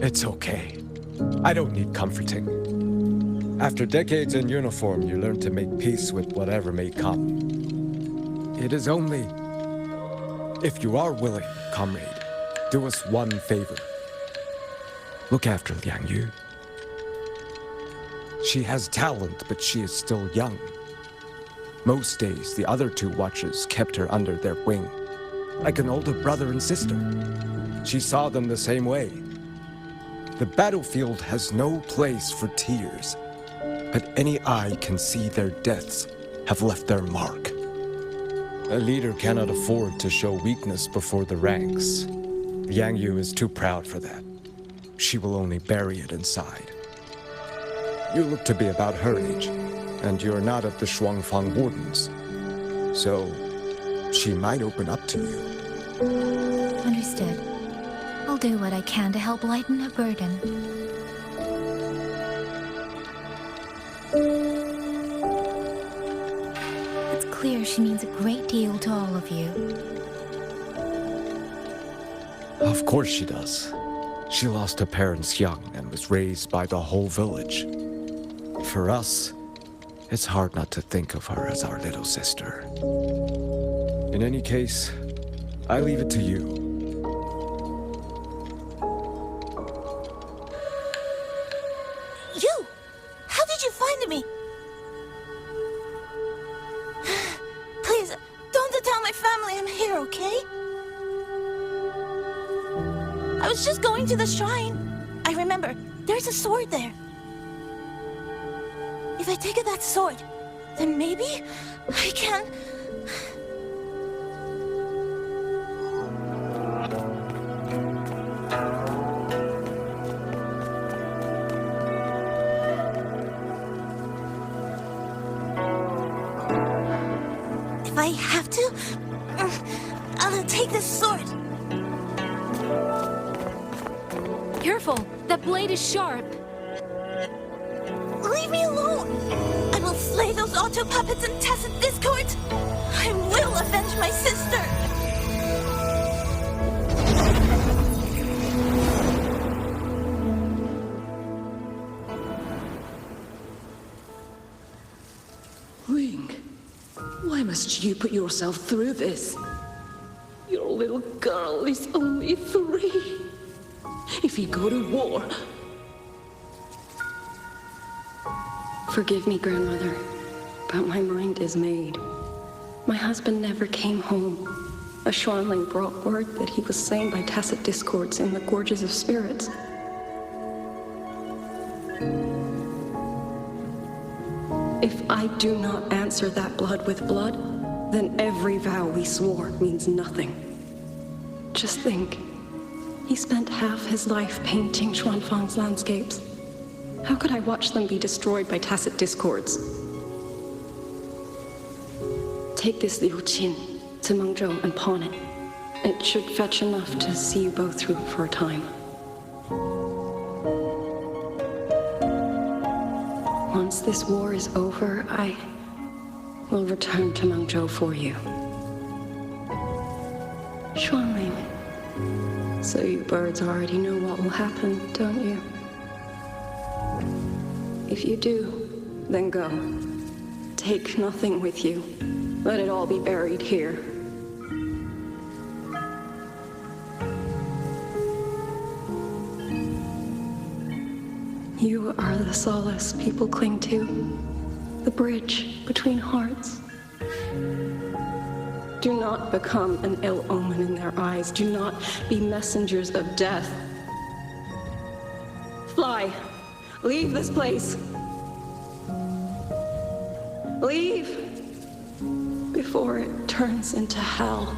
It's okay. I don't need comforting. After decades in uniform, you learn to make peace with whatever may come. It is only... If you are willing, comrade, do us one favor. Look after Liang Yu. She has talent, but she is still young. Most days, the other 2 watchers kept her under their wing, like an older brother and sister. She saw them the same way. The battlefield has no place for tears, but any eye can see their deaths have left their mark. A leader cannot afford to show weakness before the ranks. Liang Yu is too proud for that. She will only bury it inside. You look to be about her age, and you're not of the Xuanfang Wardens. So, she might open up to you.
Understood. I'll do what I can to help lighten her burden. It's clear she means a great deal to all of you.
Of course she does. She lost her parents young and was raised by the whole village. For us, it's hard not to think of her as our little sister. In any case, I leave it to you.
You! How did you find me? Please, don't tell my family I'm here, okay? I was just going to the shrine. I remember, there's a sword there. If I take that sword, then maybe I can... If I have to, I'll take this sword.
Careful! That blade is sharp!
Leave me alone! I will slay those auto puppets and tacit discords! I will avenge my sister!
Ling, why must you put yourself through this? Your little girl is only 3. If you go to war,
Forgive me, grandmother, but my mind is made. My husband never came home. A Xuanling brought word that he was slain by tacit discords in the Gorges of Spirits. If I do not answer that blood with blood, then every vow we swore means nothing. Just think, he spent half his life painting Xuanfang's landscapes. How could I watch them be destroyed by tacit discords? Take this Liu Qin to Mengzhou and pawn it. It should fetch enough to see you both through for a time. Once this war is over, I will return to Mengzhou for you. Xuanling. So you birds already know what will happen, don't you? If you do, then go. Take nothing with you. Let it all be buried here. You are the solace people cling to, the bridge between hearts. Do not become an ill omen in their eyes. Do not be messengers of death. Fly. Leave this place. Leave before it turns into hell.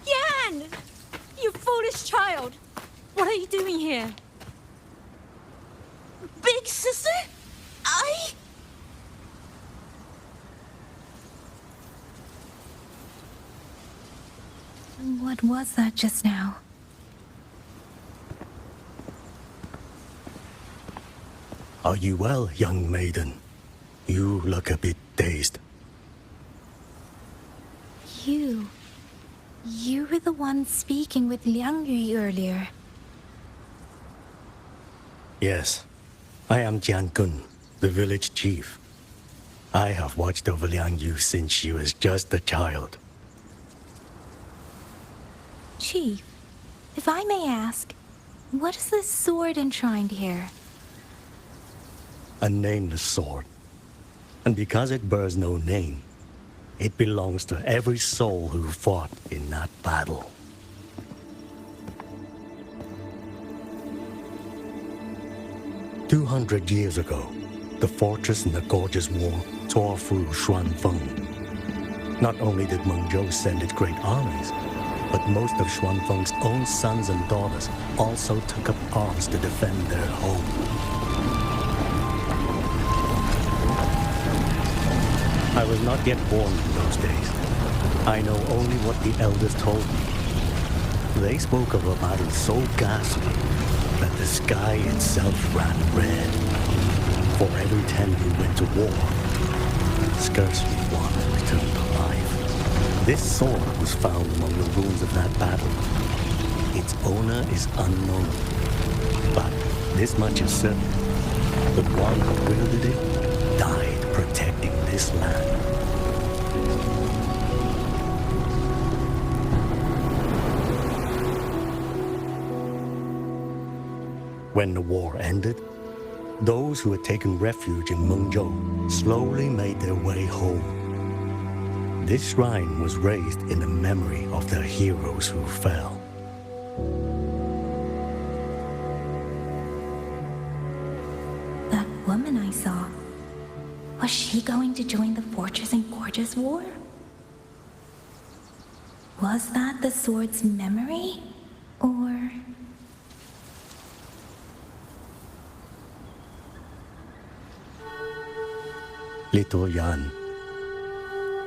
Yan! You foolish child! What are you doing here? Big sister?
What was that just now?
Are you well, young maiden? You look a bit dazed.
You were the one speaking with Liang Yu earlier.
Yes, I am Jian Gun, the village chief. I have watched over Liang Yu since she was just a child.
Chief, if I may ask, what is this sword enshrined here?
A nameless sword. And because it bears no name, it belongs to every soul who fought in that battle. "200 years ago, the fortress in the Gorges War tore through Xuanfang. Not only did Mengzhou send its great armies, but most of Xuanfang's own sons and daughters also took up arms to defend their home. I was not yet born in those days. I know only what the elders told me. They spoke of a battle so ghastly that the sky itself ran red. For every 10 who went to war, scarcely one returned alive. This sword was found among the ruins of that battle. Its owner is unknown, but this much is certain. The one who wielded it died protecting this land. When the war ended, those who had taken refuge in Mengzhou slowly made their way home. This shrine was raised in the memory of the heroes who fell.
That woman I saw, was she going to join the Fortress and Gorges War? Was that the sword's memory? Or...
Little Yan,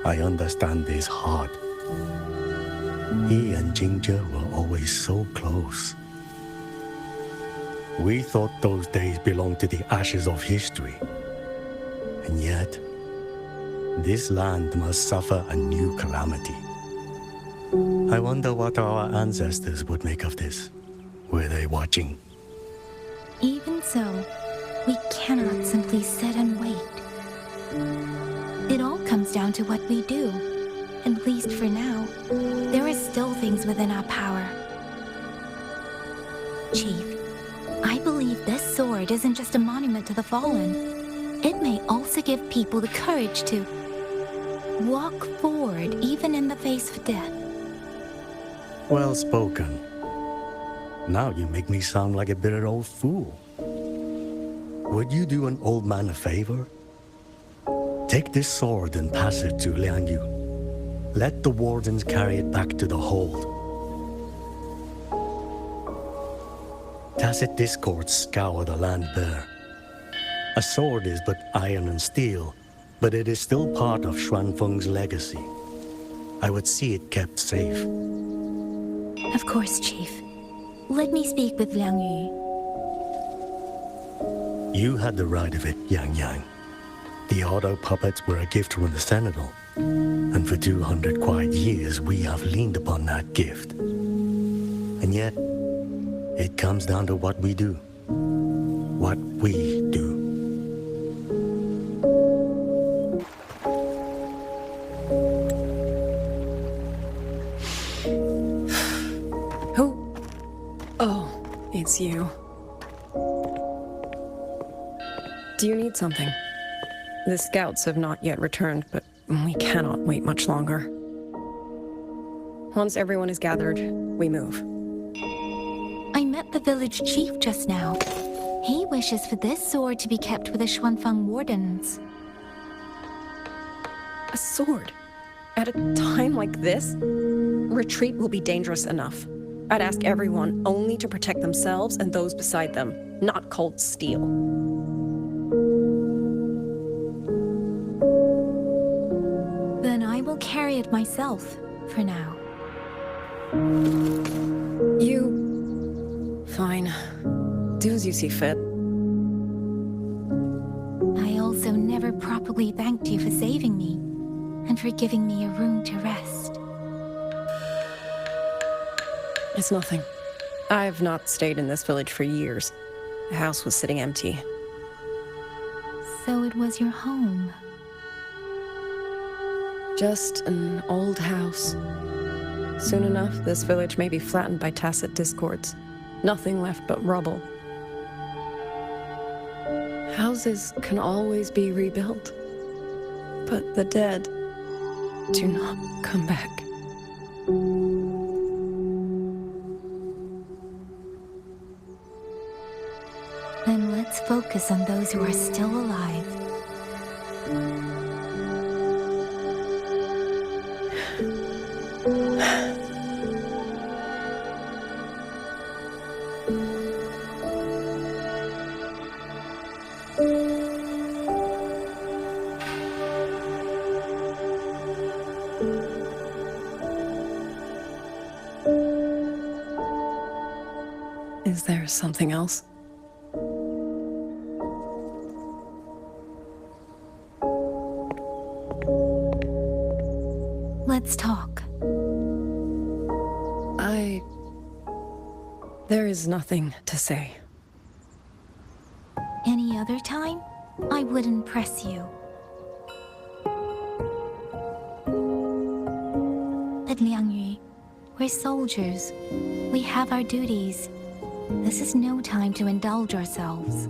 I understand his heart. He and Ginger were always so close. We thought those days belonged to the ashes of history. And yet, this land must suffer a new calamity. I wonder what our ancestors would make of this. Were they watching?
Even so, we cannot simply sit and wait. down to what we do. At least for now, there are still things within our power. Chief, I believe this sword isn't just a monument to the fallen. It may also give people the courage to walk forward even in the face of death.
Well spoken. Now you make me sound like a bitter old fool. Would you do an old man a favor? Take this sword and pass it to Liangyu. Let the wardens carry it back to the hold. Tacit discords scour the land bare. A sword is but iron and steel, but it is still part of Xuanfeng's legacy. I would see it kept safe.
Of course, Chief. Let me speak with Liangyu.
You had the right of it, Yangyang. The auto puppets were a gift from the Sentinel, and for 200 quiet years we have leaned upon that gift. And yet, it comes down to what we do. What we do.
Who? Oh, it's you. Do you need something? The scouts have not yet returned, but we cannot wait much longer. Once everyone is gathered, we move.
I met the village chief just now. He wishes for this sword to be kept with the Xuanfang wardens.
A sword? At a time like this? Retreat will be dangerous enough. I'd ask everyone only to protect themselves and those beside them, not cold steel.
Then I will carry it myself, for now.
Fine. Do as you see fit.
I also never properly thanked you for saving me, and for giving me a room to rest.
It's nothing. I have not stayed in this village for years. The house was sitting empty.
So it was your home.
Just an old house. Soon enough, this village may be flattened by tacit discords. Nothing left but rubble. Houses can always be rebuilt. But the dead do not come back.
Then let's focus on those who are still alive.
Is there something else?
Let's talk.
There is nothing to say.
Any other time, I wouldn't press you. But Liangyu, we're soldiers. We have our duties. This is no time to indulge ourselves.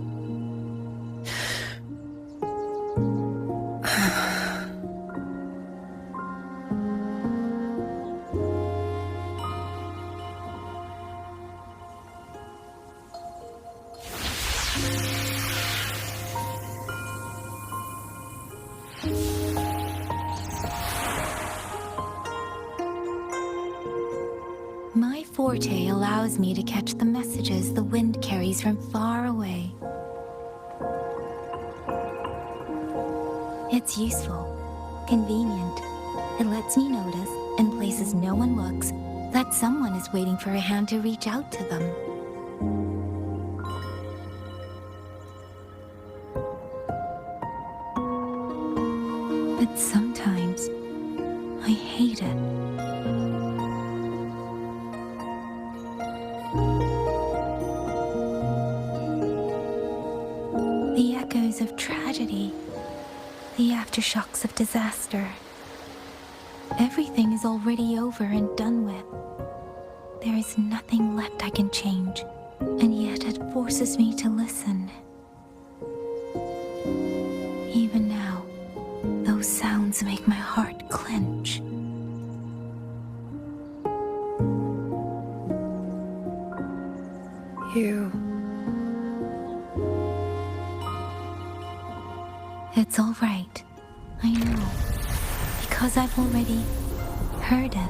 My forte allows me to catch the messages the wind carries from far away. It's useful, convenient. It lets me notice, in places no one looks, that someone is waiting for a hand to reach out to them. But sometimes, I hate it. The echoes of tragedy, The aftershocks of disaster. Everything is already over and done with. There is nothing left I can change, and yet it forces me to listen. Even now, those sounds make my heart clench.
You...
It's all right. I know. Because I've already heard it.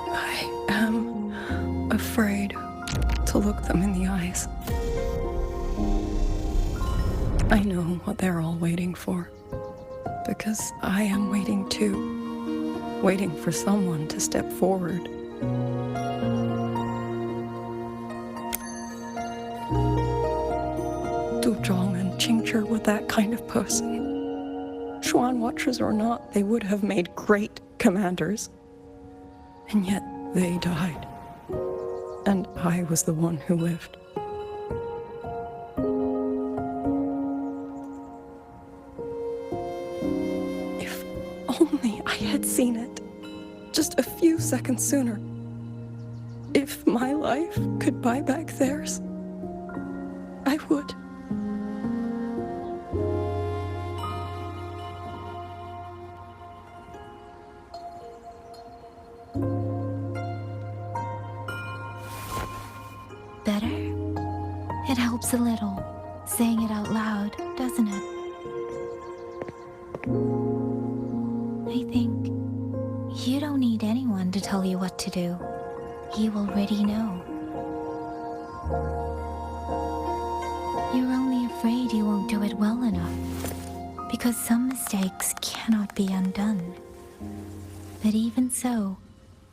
I am afraid to look them in the eyes. I know what they're all waiting for, because I am waiting too, waiting for someone to step forward. Du Zhong and Qingzhi were that kind of person. Xuan Watchers or not, they would have made great commanders. And yet they died. And I was the one who lived. If only I had seen it, just a few seconds sooner. If my life could buy back theirs, I would.
Better? It helps a little, saying it out loud, doesn't it? I think you don't need anyone to tell you what to do. You already know. You're only afraid you won't do it well enough, because some mistakes cannot be undone. But even so,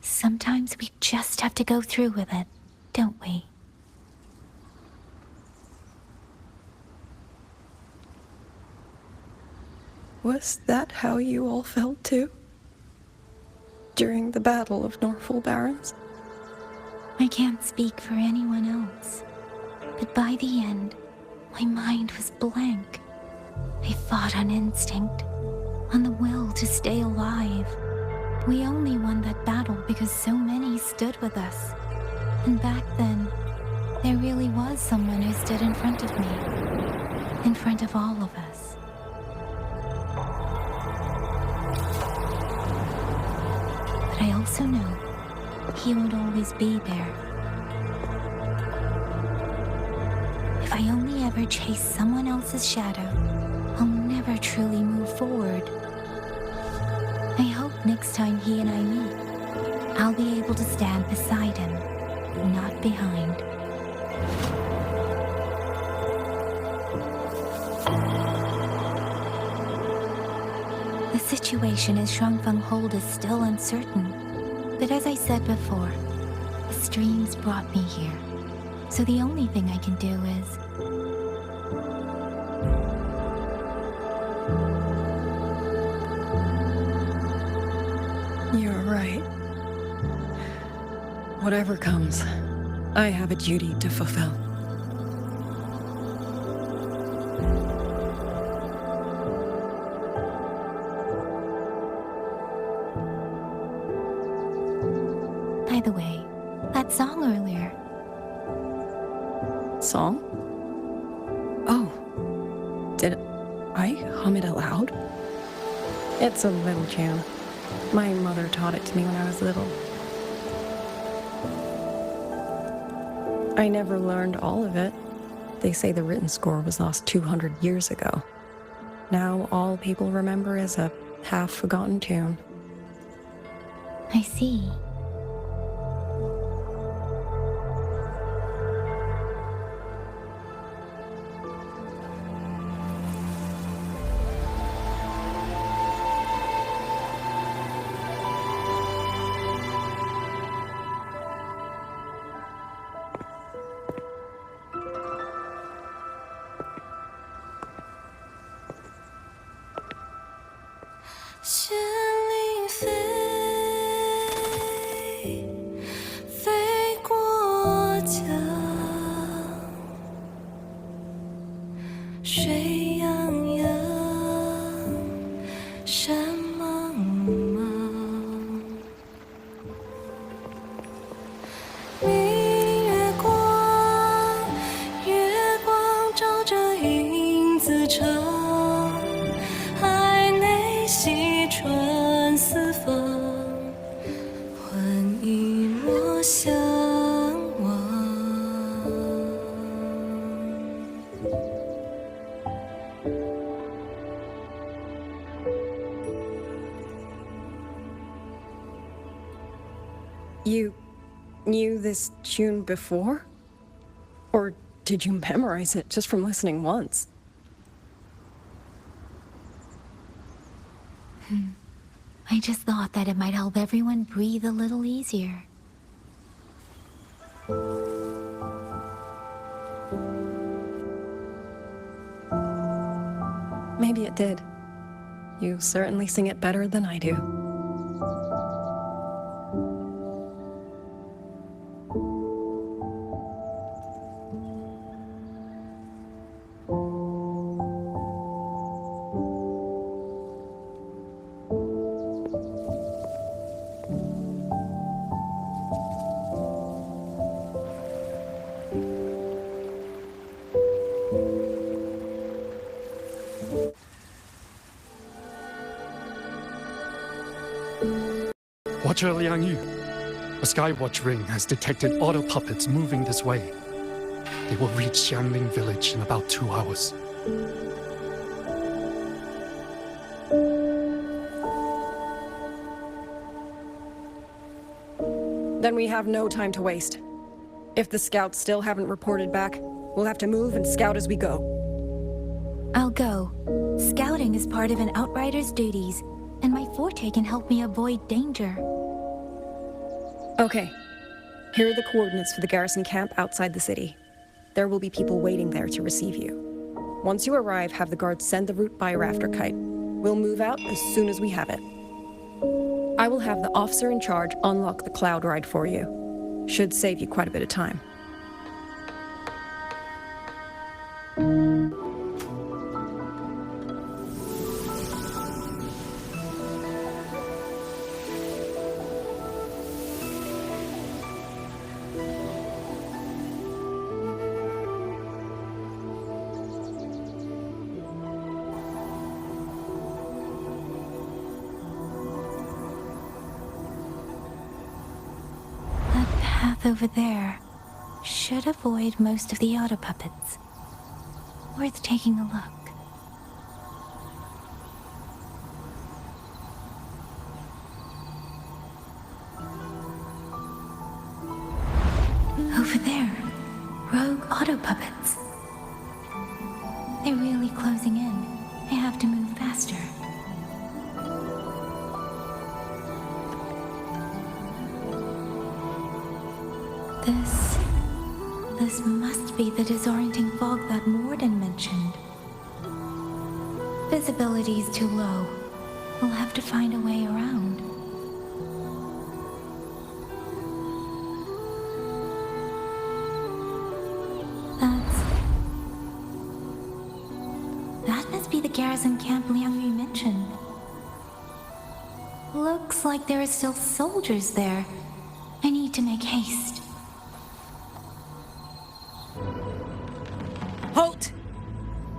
sometimes we just have to go through with it, don't we?
Was that how you all felt too? During the Battle of Norfolk Barrens?
I can't speak for anyone else, but by the end, my mind was blank. I fought on instinct, on the will to stay alive. We only won that battle because so many stood with us. And back then, there really was someone who stood in front of me, in front of all of us. But I also know he won't always be there. If I only ever chase someone else's shadow, I'll never truly move forward. I hope next time he and I meet, I'll be able to stand beside him, not behind. The situation as Xuanfang Hold is still uncertain, but as I said before, the streams brought me here, so the only thing I can do is...
You're right. Whatever comes, I have a duty to fulfill.
By the way, that song earlier.
Song? Oh. Did I hum it aloud? It's a little jam. My mother taught it to me when I was little. I never learned all of it. They say the written score was lost 200 years ago. Now all people remember is a half-forgotten tune.
I see.
仙灵飞，飞过江，水泱泱，山茫茫。明月光，月光照着影子长，海内细川四方，换一抹向往。
You knew this tune before? Or did you memorize it just from listening once?
I just thought that it might help everyone breathe a little easier.
Maybe it did. You certainly sing it better than I do.
Watcher Liangyu, a Skywatch ring has detected auto puppets moving this way. They will reach Xuanling village in about 2 hours.
Then we have no time to waste. If the scouts still haven't reported back, we'll have to move and scout as we go.
I'll go. Scouting is part of an outrider's duties, and my forte can help me avoid danger.
Okay. Here are the coordinates for the garrison camp outside the city. There will be people waiting there to receive you. Once you arrive, have the guards send the route by rafter kite. We'll move out as soon as we have it. I will have the officer in charge unlock the cloud ride for you. Should save you quite a bit of time.
Over there should avoid most of the auto puppets. Worth taking a look. Over there, rogue auto puppets. They're really closing in. I have to move faster. This must be the disorienting fog that Morden mentioned. Visibility's too low. We'll have to find a way around. That must be the garrison camp Liangyu mentioned. Looks like there are still soldiers there. I need to make haste.
Halt!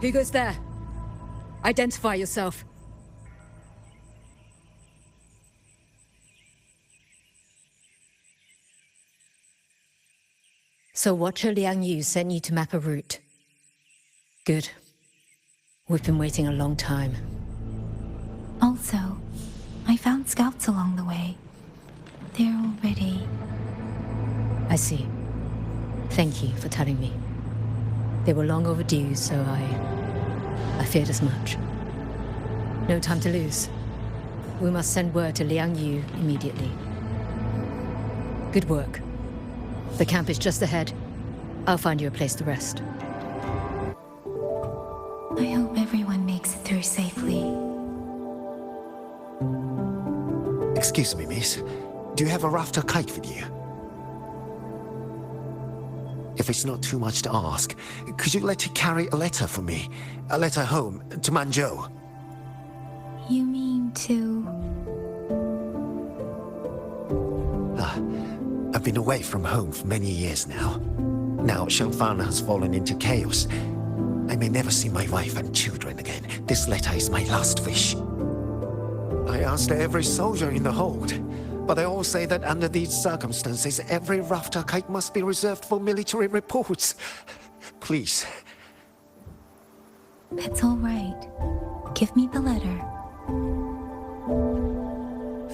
Who goes there? Identify yourself.
So Watcher Liangyu sent you to map a route. Good. We've been waiting a long time.
Also, I found scouts along the way. They're already...
I see. Thank you for telling me. They were long overdue, so I feared as much. No time to lose. We must send word to Liangyu immediately. Good work. The camp is just ahead. I'll find you a place to rest.
I hope everyone makes it through safely.
Excuse me, miss. Do you have a rafter kite with you? If it's not too much to ask, could you let it carry a letter for me? A letter home, to Mengzhou.
You mean to...
I've been away from home for many years now. Now Xuanfang has fallen into chaos. I may never see my wife and children again. This letter is my last wish. I asked every soldier in the hold, but they all say that under these circumstances, every rafter kite must be reserved for military reports. Please.
It's all right. Give me the letter.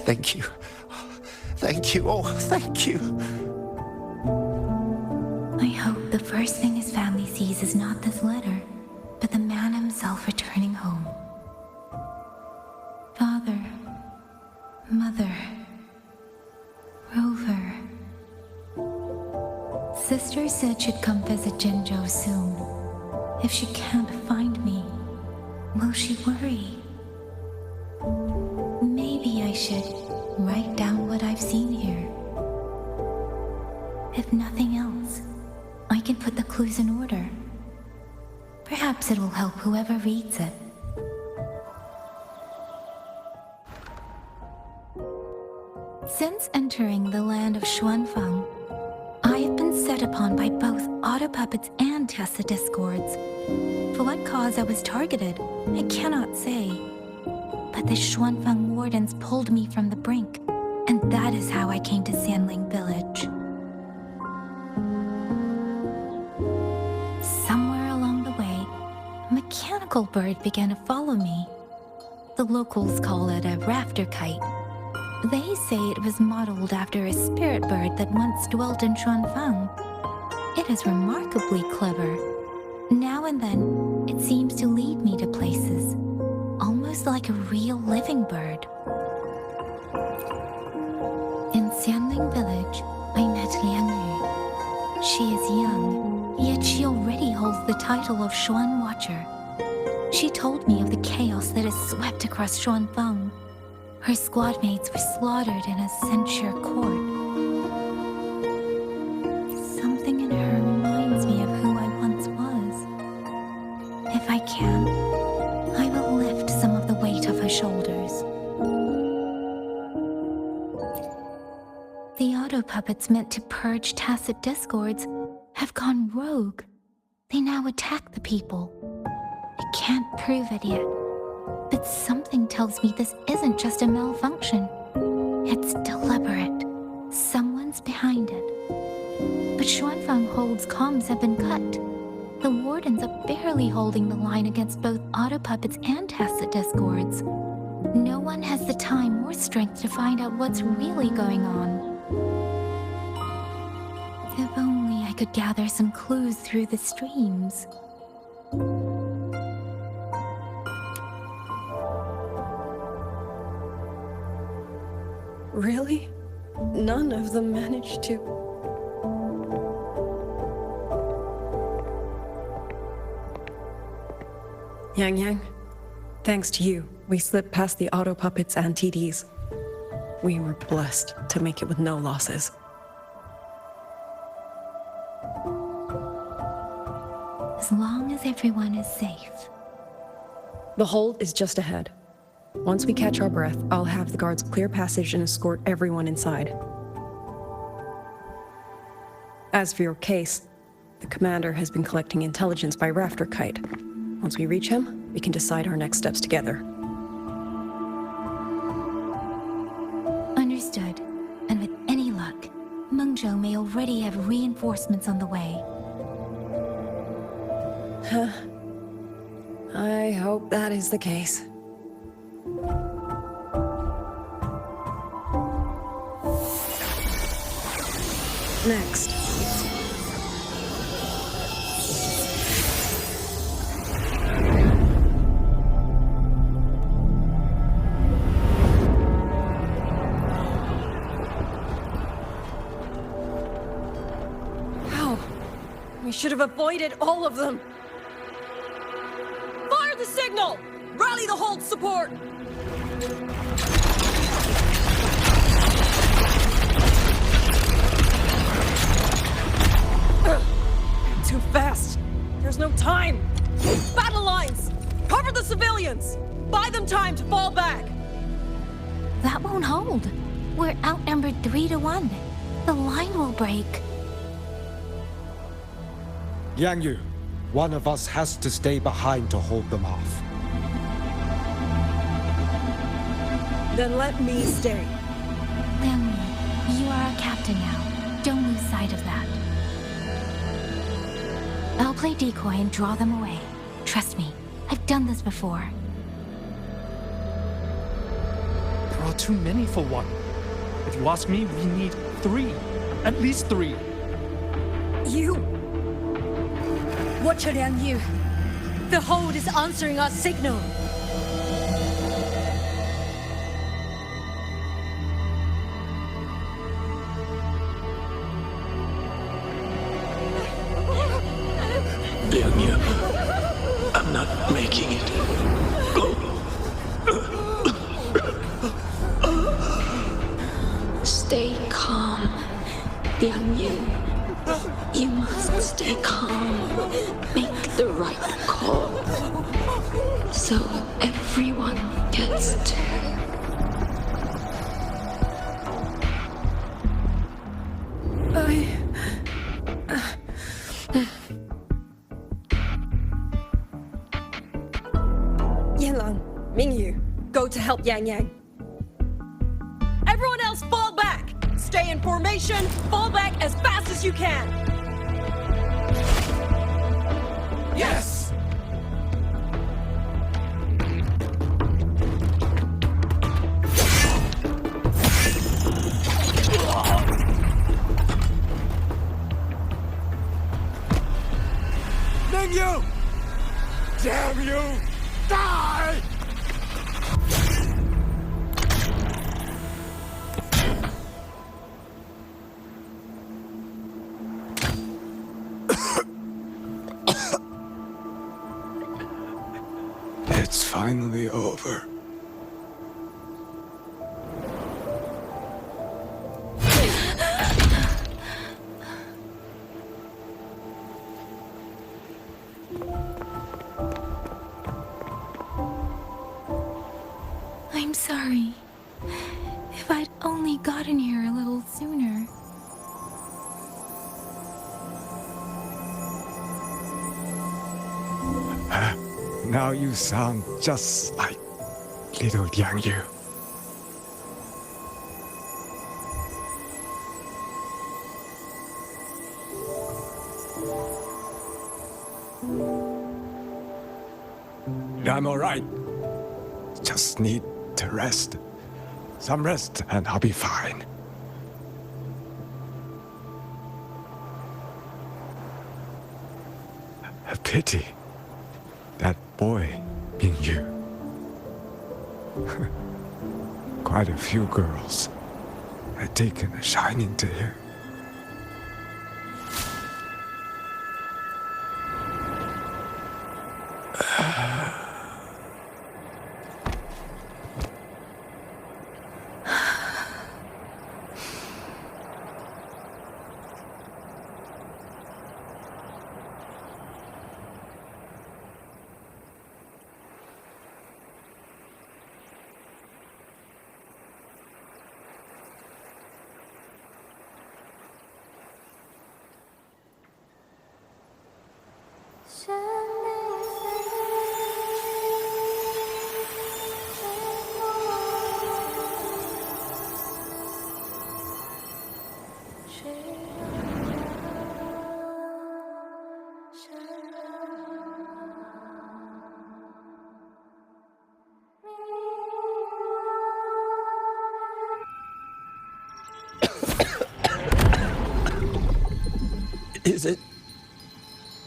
Thank you. Thank you. Oh, thank you.
I hope the first thing his family sees is not this letter, but the man himself returning home. Father, Mother, Rover. Sister said she'd come visit Jinzhou soon. If she can't find me, will she worry? Maybe I should write down what I've seen here. If nothing else, I can put the clues in order. Perhaps it will help whoever reads it. Since entering the land of Xuanfang, I have been set upon by both auto puppets and Tessa discords. For what cause I was targeted, I cannot say. But the Xuanfang wardens pulled me from the brink, and that is how I came to Xuanling village. Somewhere along the way, a mechanical bird began to follow me. The locals call it a rafter kite. They say it was modeled after a spirit bird that once dwelt in Xuanfang. It is remarkably clever. Now and then, it seems to lead me to places, almost like a real living bird. In Xuanling village, I met Liangyu. She is young, yet she already holds the title of Xuan Watcher. She told me of the chaos that has swept across Xuanfang. Her squad mates were slaughtered in a censure court. Something in her reminds me of who I once was. If I can, I will lift some of the weight off her shoulders. The auto puppets meant to purge tacit discords have gone rogue. They now attack the people. I can't prove it yet, but something tells me this isn't just a malfunction. It's deliberate. Someone's behind it. But Xuanfang Hold's comms have been cut. The wardens are barely holding the line against both auto puppets and tacit discords. No one has the time or strength to find out what's really going on. If only I could gather some clues through the streams.
Really? None of them managed to... Yangyang, thanks to you, we slipped past the auto puppets and TDs. We were blessed to make it with no losses.
As long as everyone is safe.
The hold is just ahead. Once we catch our breath, I'll have the guards clear passage and escort everyone inside. As for your case, the commander has been collecting intelligence by Rafter Kite. Once we reach him, we can decide our next steps together.
Understood. And with any luck, Mengzhou may already have reinforcements on the way.
I hope that is the case. Next. How? We should have avoided all of them.
Fire the signal! Rally the hold support!
too fast. There's no time. Battle lines! Cover the civilians! Buy them time to fall back!
That won't hold. We're outnumbered 3 to 1. The line will break.
Yangyu, one of us has to stay behind to hold them off.
Then let me stay.
Liangyu, you are our captain now. Don't lose sight of that. I'll play decoy and draw them away. Trust me, I've done this before.
There are too many for one. If you ask me, we need 3. At least 3.
You! Watch Liangyu. The hold is answering our signal.
Liangyu, I'm not making it. Go.
Stay calm, Yangyang. You must stay calm. Make the right call. So everyone gets to.
Yanlang, Mingyu, go to help Yangyang. Everyone else fall back! Stay in formation, fall back as fast as you can!
Yes! Mengzhou! Damn you! Die! It's finally over.
I'm sorry. If I'd only gotten here a little sooner.
Now you sound just like little Yangyu. I'm all right. Just need to rest. Some rest and I'll be fine. A pity. That boy, Mingyu. Quite a few girls had taken a shining to him.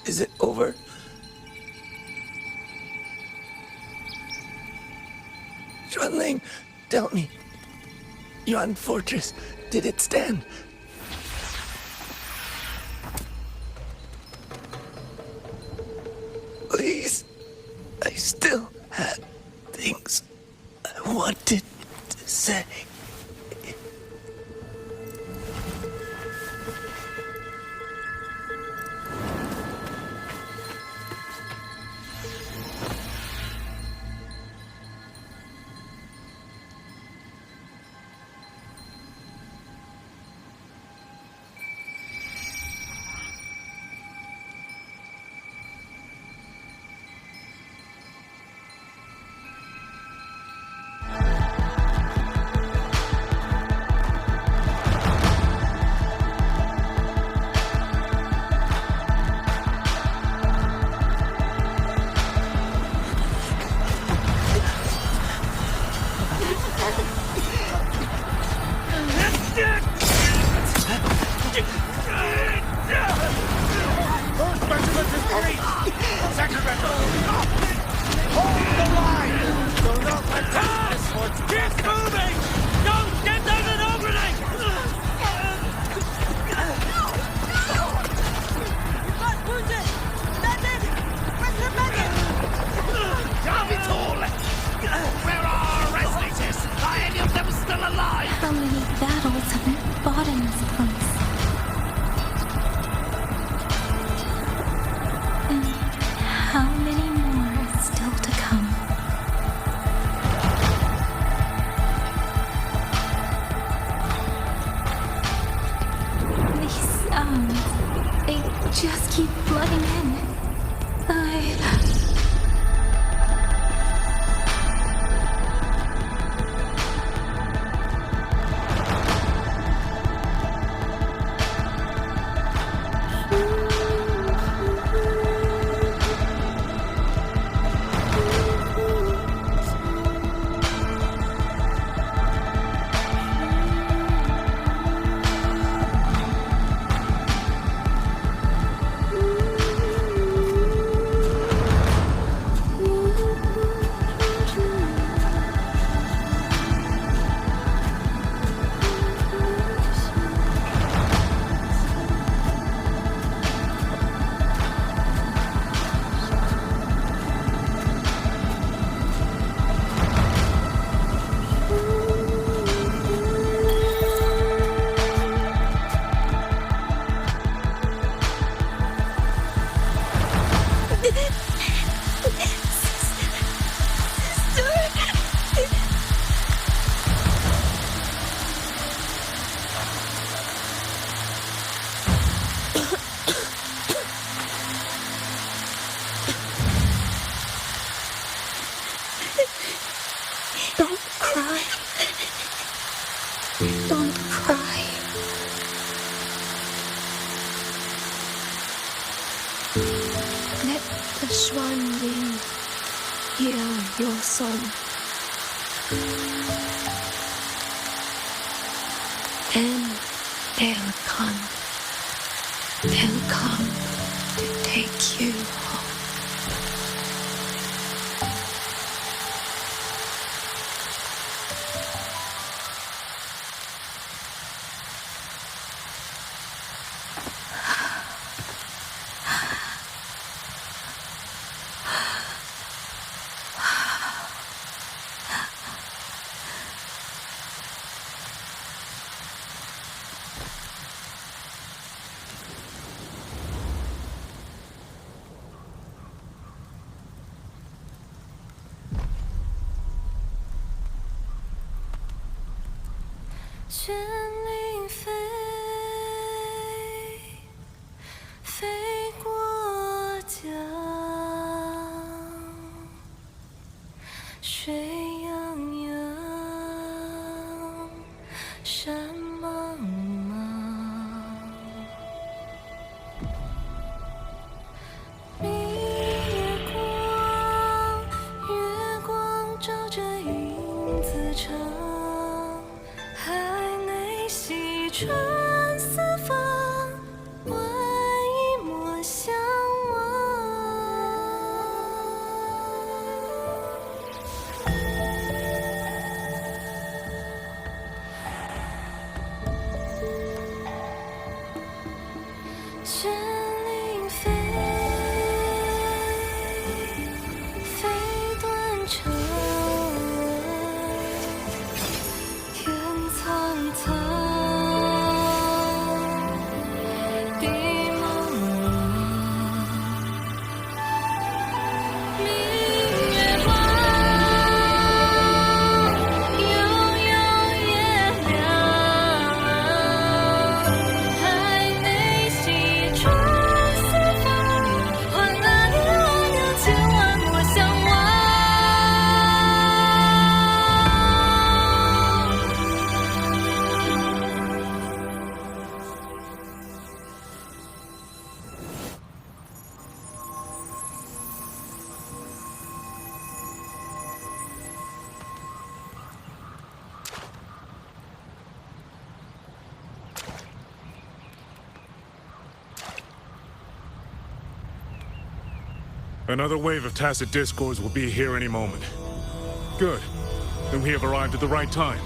Is it over? Xuanling, tell me. Yuan Fortress, did it stand? Please, I still had things I wanted to say.
Hold the line! Do not let this one. Keep moving! Don't get them an opening!
You've got wounded! That's it! Press the button!
Damn it all! Where are our rescuers? Are any of them still alive?
How many battles have been fought in this place? And how many more are still to come? These sounds, they just keep flooding in. Don't cry. Don't cry. Let the Xuanling hear your song. Then they'll come. They'll come to take you home.
Another wave of tacit discords will be here any moment. Good. Then we have arrived at the right time.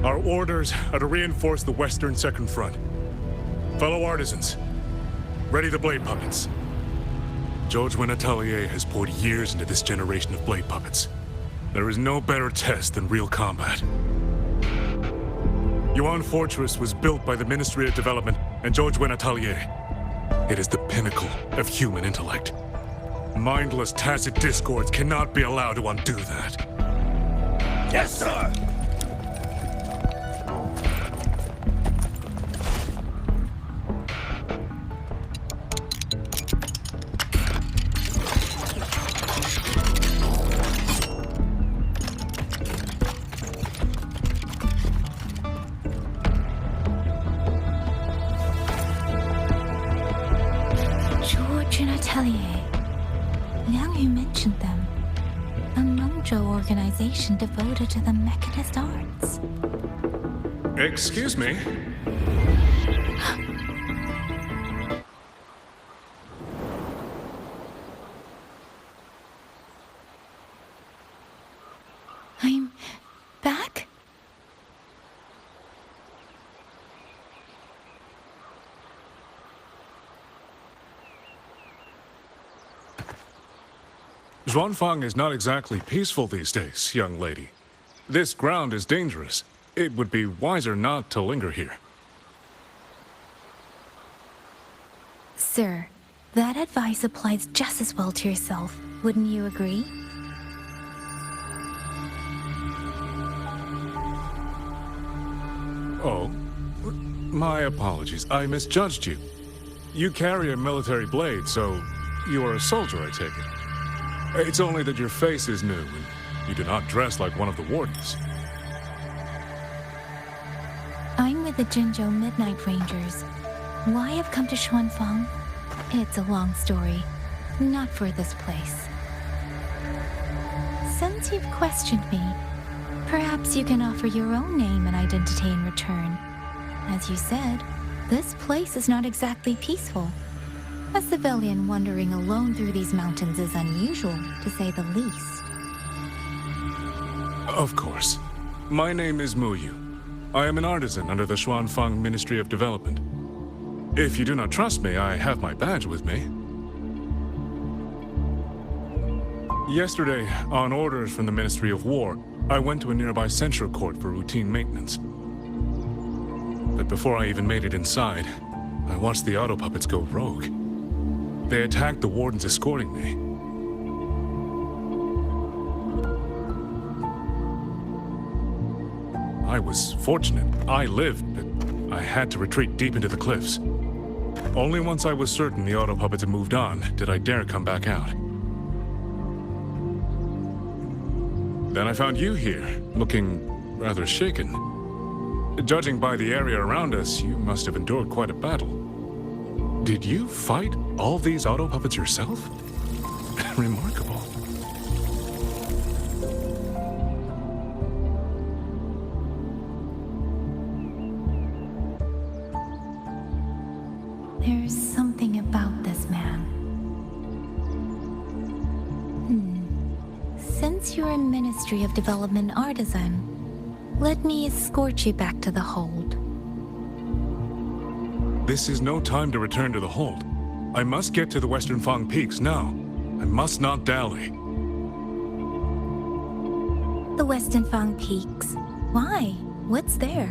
Our orders are to reinforce the western second front. Fellow artisans, ready the blade puppets. George Atelier has poured years into this generation of blade puppets. There is no better test than real combat. Yuan Fortress was built by the Ministry of Development and George Atelier. It is the pinnacle of human intellect. Mindless tacit discords cannot be allowed to undo that.
Yes, sir!
Atelier. Liang Yu mentioned them. A mengzhou organization devoted to the mechanist arts.
Excuse me?
I'm back?
Xuanfang is not exactly peaceful these days, young lady. This ground is dangerous. It would be wiser not to linger here.
Sir, that advice applies just as well to yourself. Wouldn't you agree?
Oh, my apologies. I misjudged you. You carry a military blade, so you are a soldier, I take it. It's only that your face is new, and you do not dress like one of the wardens.
I'm with the Jinzhou Midnight Rangers. Why I've come to Xuanfang? It's a long story. Not for this place. Since you've questioned me, perhaps you can offer your own name and identity in return. As you said, this place is not exactly peaceful. A civilian wandering alone through these mountains is unusual, to say the least.
Of course. My name is Muyu. I am an artisan under the Xuanfang Ministry of Development. If you do not trust me, I have my badge with me. Yesterday, on orders from the Ministry of War, I went to a nearby censure court for routine maintenance. But before I even made it inside, I watched the auto puppets go rogue. They attacked the wardens escorting me. I was fortunate. I lived, but I had to retreat deep into the cliffs. Only once I was certain the auto puppets had moved on did I dare come back out. Then I found you here, looking rather shaken. Judging by the area around us, you must have endured quite a battle. Did you fight all these auto puppets yourself? Remarkable.
There's something about this man. Since you're a Ministry of Development artisan, let me escort you back to the hold.
This is no time to return to the hold. I must get to the Western Fang Peaks now. I must not dally.
The Western Fang Peaks? Why? What's there?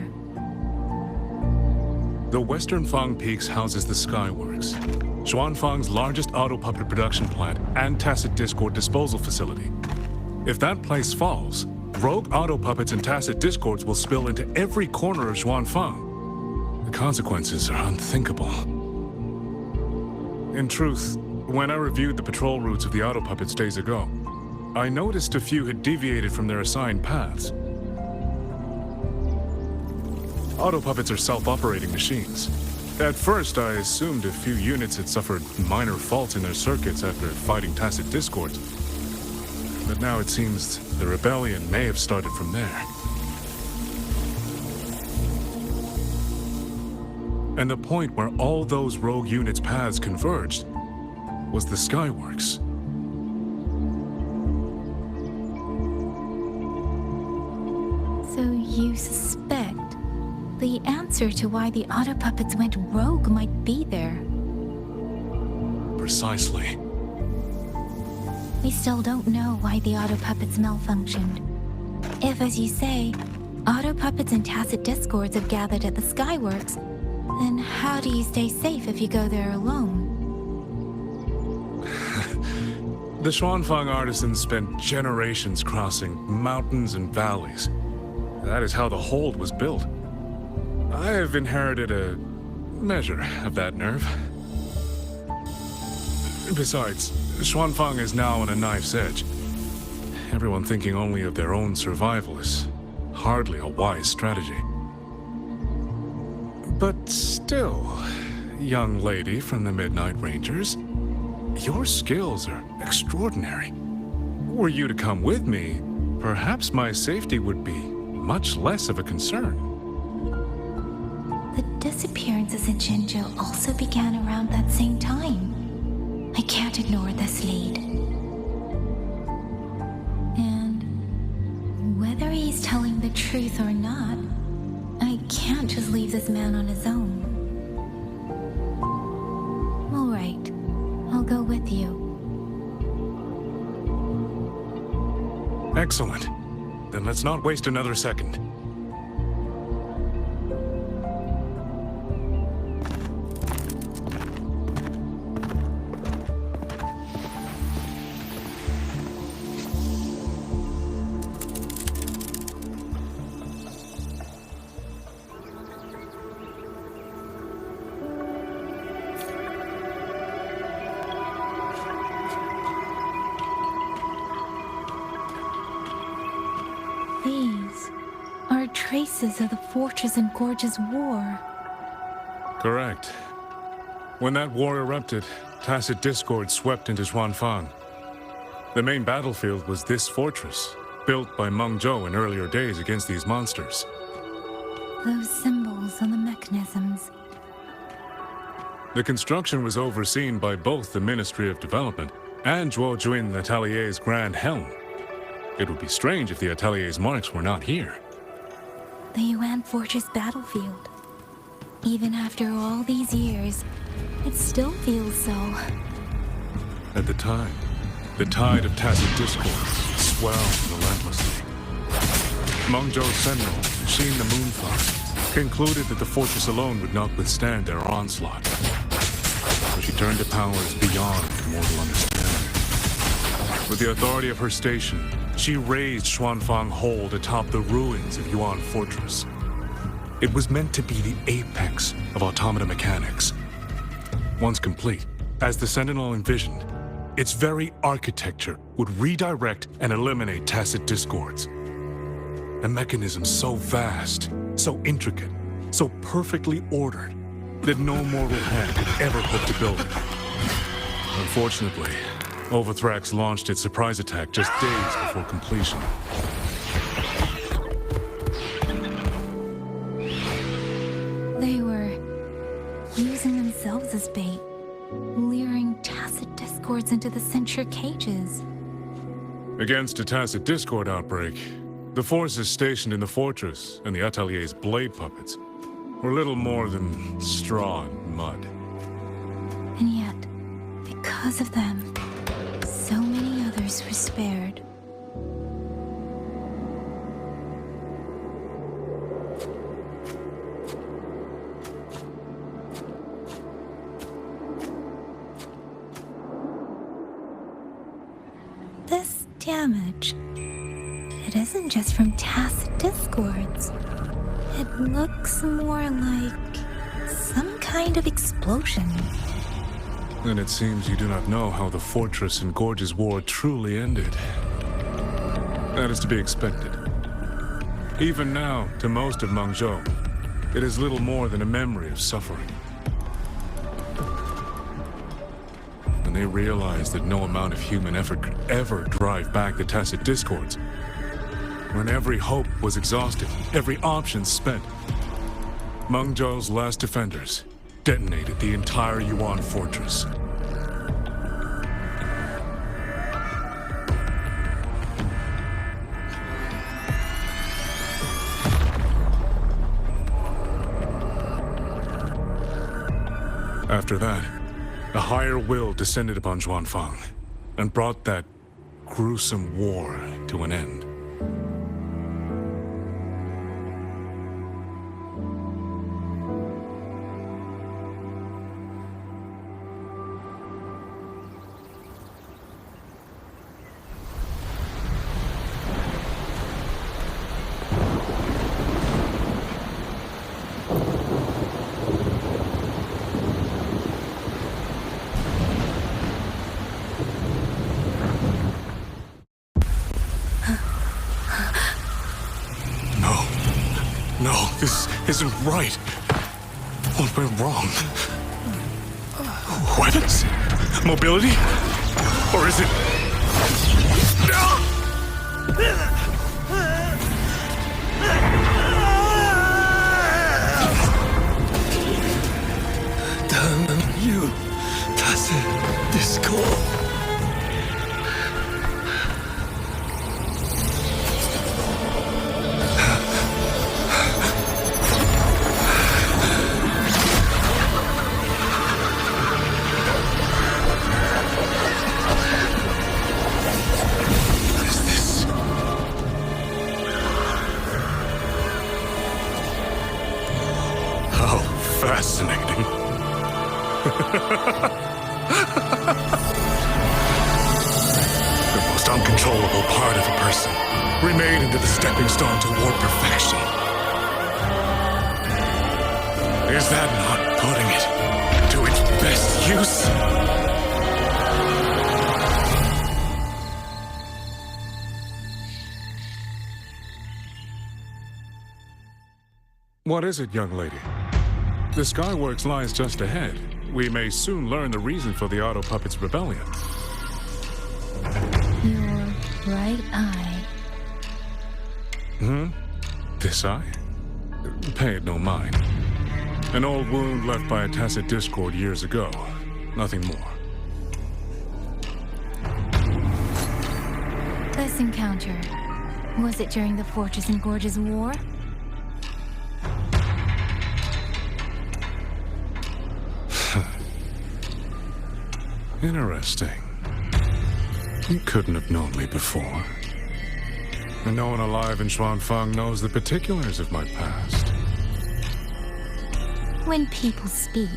The Western Fang Peaks houses the Skyworks, Xuanfang's largest auto puppet production plant and tacit discord disposal facility. If that place falls, rogue auto puppets and tacit discords will spill into every corner of Xuanfang. The consequences are unthinkable. In truth, when I reviewed the patrol routes of the auto puppets days ago, I noticed a few had deviated from their assigned paths. Auto puppets are self-operating machines. At first, I assumed a few units had suffered minor faults in their circuits after fighting tacit discords. But now it seems the rebellion may have started from there. And the point where all those rogue units' paths converged was the Skyworks.
So you suspect the answer to why the auto puppets went rogue might be there?
Precisely.
We still don't know why the auto puppets malfunctioned. If, as you say, auto puppets and tacit discords have gathered at the Skyworks, then how do you stay safe if you go there alone?
The Xuanfang artisans spent generations crossing mountains and valleys. That is how the hold was built. I have inherited a measure of that nerve. Besides, Xuanfang is now on a knife's edge. Everyone thinking only of their own survival is hardly a wise strategy. But still, young lady from the Midnight Rangers, your skills are extraordinary. Were you to come with me, perhaps my safety would be much less of a concern.
The disappearances in Jinzhou also began around that same time. I can't ignore this lead. And whether he's telling the truth or not, I can't just leave this man on his own. All right, I'll go with you.
Excellent. Then let's not waste another second.
These are traces of the Fortress and Gorge's war.
Correct. When that war erupted, tacit discord swept into Xuanfang. The main battlefield was this fortress, built by Mengzhou in earlier days against these monsters.
Those symbols on the mechanisms.
The construction was overseen by both the Ministry of Development and Zhuo Juin Atelier's Grand Helm. It would be strange if the Atelier's marks were not here.
The Yuan Fortress battlefield. Even after all these years, it still feels so.
At the time, the tide of tacit discord swelled relentlessly. Mengzhou's sentinel, Xin the Moonfox, concluded that the fortress alone would not withstand their onslaught. So she turned to powers beyond mortal understanding. With the authority of her station, she raised Xuanfang Hold atop the ruins of Yuan Fortress. It was meant to be the apex of automata mechanics. Once complete, as the Sentinel envisioned, its very architecture would redirect and eliminate tacit discords. A mechanism so vast, so intricate, so perfectly ordered, that no mortal hand could ever hope to build it. Unfortunately, Overthrax launched its surprise attack just days before completion.
They were using themselves as bait, luring tacit discords into the censure cages.
Against a tacit discord outbreak, the forces stationed in the fortress and the Atelier's blade puppets were little more than straw and mud.
And yet, because of them, so many others were spared. This damage, it isn't just from tacit discords. It looks more like some kind of explosion.
Then it seems you do not know how the Fortress and Gorge's war truly ended. That is to be expected. Even now, to most of Mengzhou, it is little more than a memory of suffering. When they realized that no amount of human effort could ever drive back the tacit discords, when every hope was exhausted, every option spent, Mengzhou's last defenders detonated the entire Yuan fortress. After that, a higher will descended upon Xuanfang and brought that gruesome war to an end. No, this isn't right. What went wrong? Weapons? Mobility? Or is it...
Damn you, Tacit Discord.
Fascinating. The most uncontrollable part of a person, remade into the stepping stone toward perfection. Is that not putting it to its best use? What is it, young lady? The Skyworks lies just ahead. We may soon learn the reason for the Auto Puppet's rebellion.
Your right eye.
This eye? Pay it no mind. An old wound left by a tacit discord years ago. Nothing more.
This encounter, was it during the Fortress and Gorges War?
Interesting. You couldn't have known me before. And no one alive in Xuanfang knows the particulars of my past.
When people speak,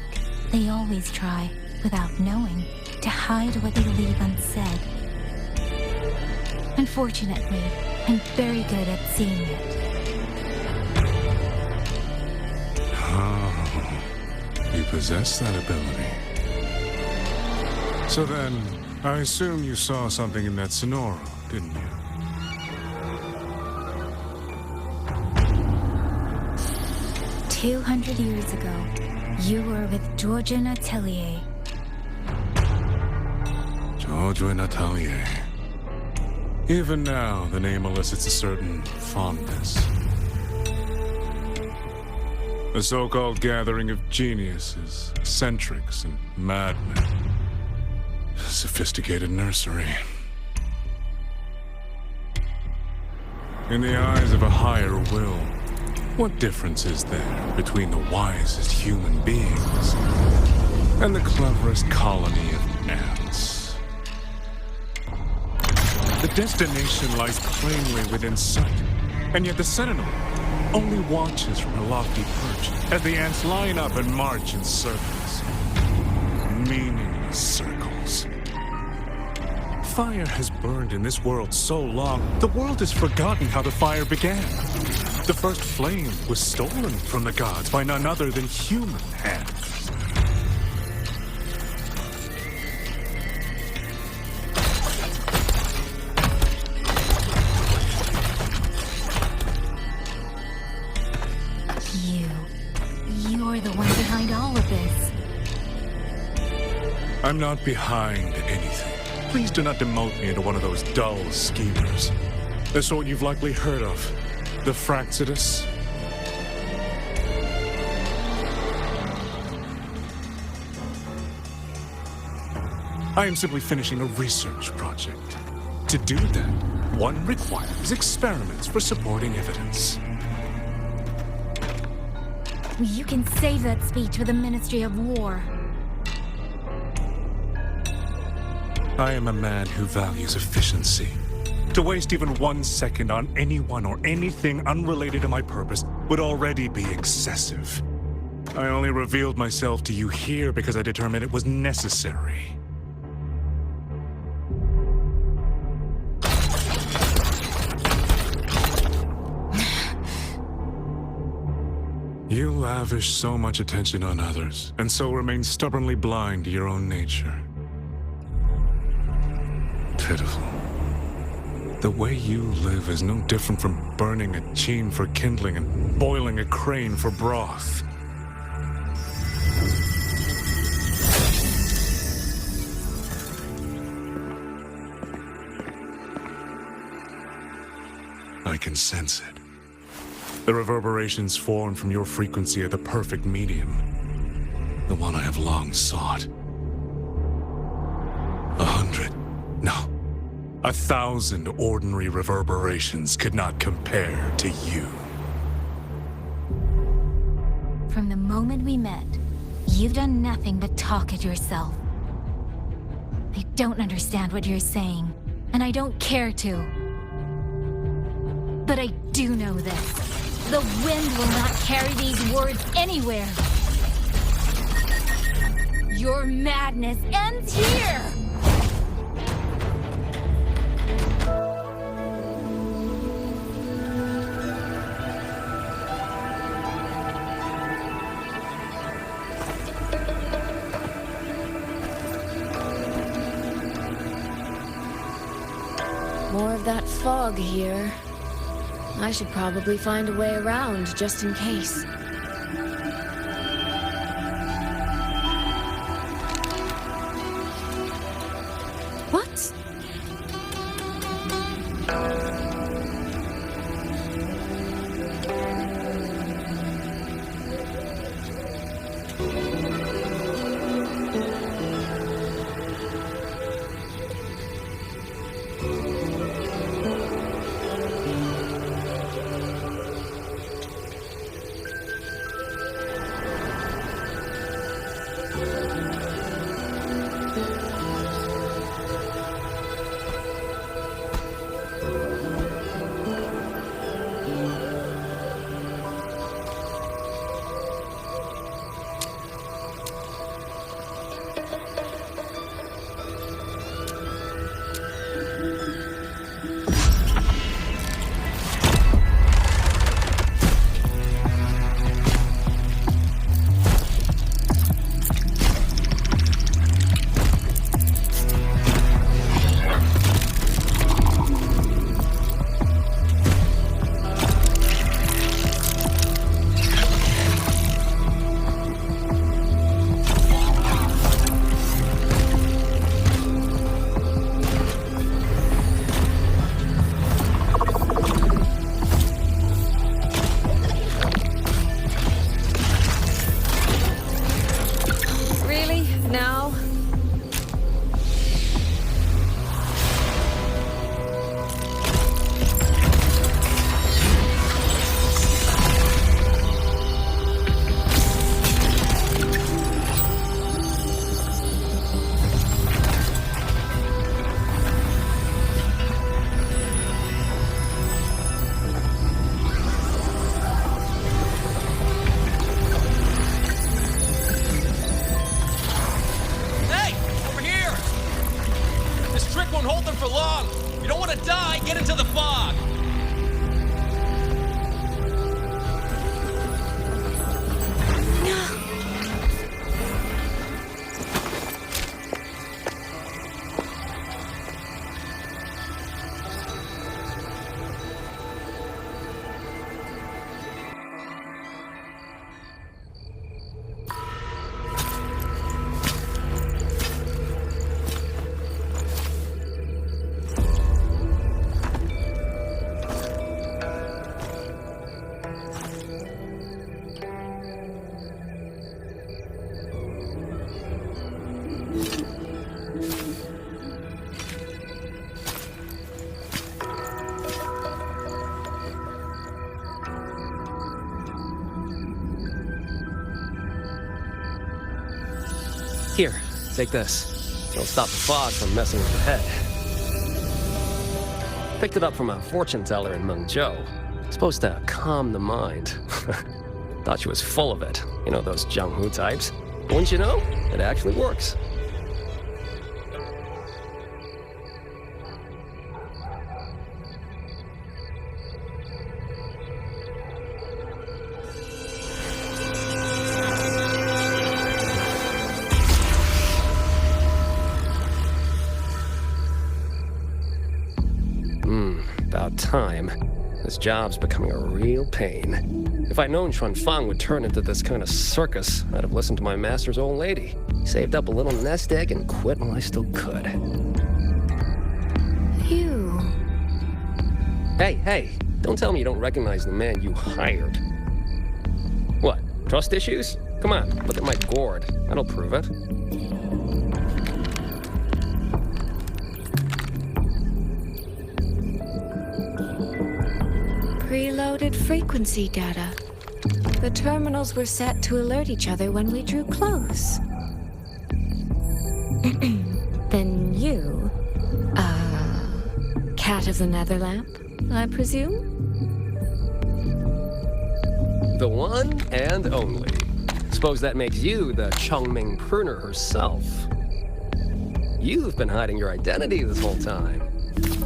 they always try, without knowing, to hide what they leave unsaid. Unfortunately, I'm very good at seeing it.
Oh, you possess that ability. So then, I assume you saw something in that Sonoro, didn't you?
"200 years ago, you were with Georgia Natelier."
Georgia Natelier. Even now, the name elicits a certain fondness. A so-called gathering of geniuses, eccentrics, and madmen. Sophisticated nursery. In the eyes of a higher will, what difference is there between the wisest human beings and the cleverest colony of ants? The destination lies plainly within sight, and yet the sentinel only watches from her lofty perch as the ants line up and march in circles. Meaningless circles. Fire has burned in this world so long, the world has forgotten how the fire began. The first flame was stolen from the gods by none other than human hands.
You're the one behind all of this.
I'm not behind anything. Please do not demote me into one of those dull schemers. The sort you've likely heard of. The Fraxidus. I am simply finishing a research project. To do that, one requires experiments for supporting evidence.
You can save that speech for the Ministry of War.
I am a man who values efficiency. To waste even 1 second on anyone or anything unrelated to my purpose would already be excessive. I only revealed myself to you here because I determined it was necessary. You lavish so much attention on others, and so remain stubbornly blind to your own nature. Pitiful. The way you live is no different from burning a chine for kindling and boiling a crane for broth. I can sense it. The reverberations formed from your frequency are the perfect medium. The one I have long sought. 100, no, 1,000 ordinary reverberations could not compare to you.
From the moment we met, you've done nothing but talk at yourself. I don't understand what you're saying, and I don't care to. But I do know this. The wind will not carry these words anywhere. Your madness ends here!
More of that fog here. I should probably find a way around, just in case. What?
take this. It'll stop the fog from messing with your head. Picked it up from a fortune teller in Mengzhou. Supposed to calm the mind. Thought she was full of it. You know, those Jianghu types. Wouldn't you know? It actually works. About time. This job's becoming a real pain. If I'd known Xuanfang would turn into this kind of circus, I'd have listened to my master's old lady. Saved up a little nest egg and quit while I still could.
You...
Hey, don't tell me you don't recognize the man you hired. What, trust issues? Come on, look at my gourd. That'll prove it.
Preloaded frequency data. The terminals were set to alert each other when we drew close. Then you, cat of the Netherlamp, I presume?
The one and only. Suppose that makes you the Chongming pruner herself. You've been hiding your identity this whole time.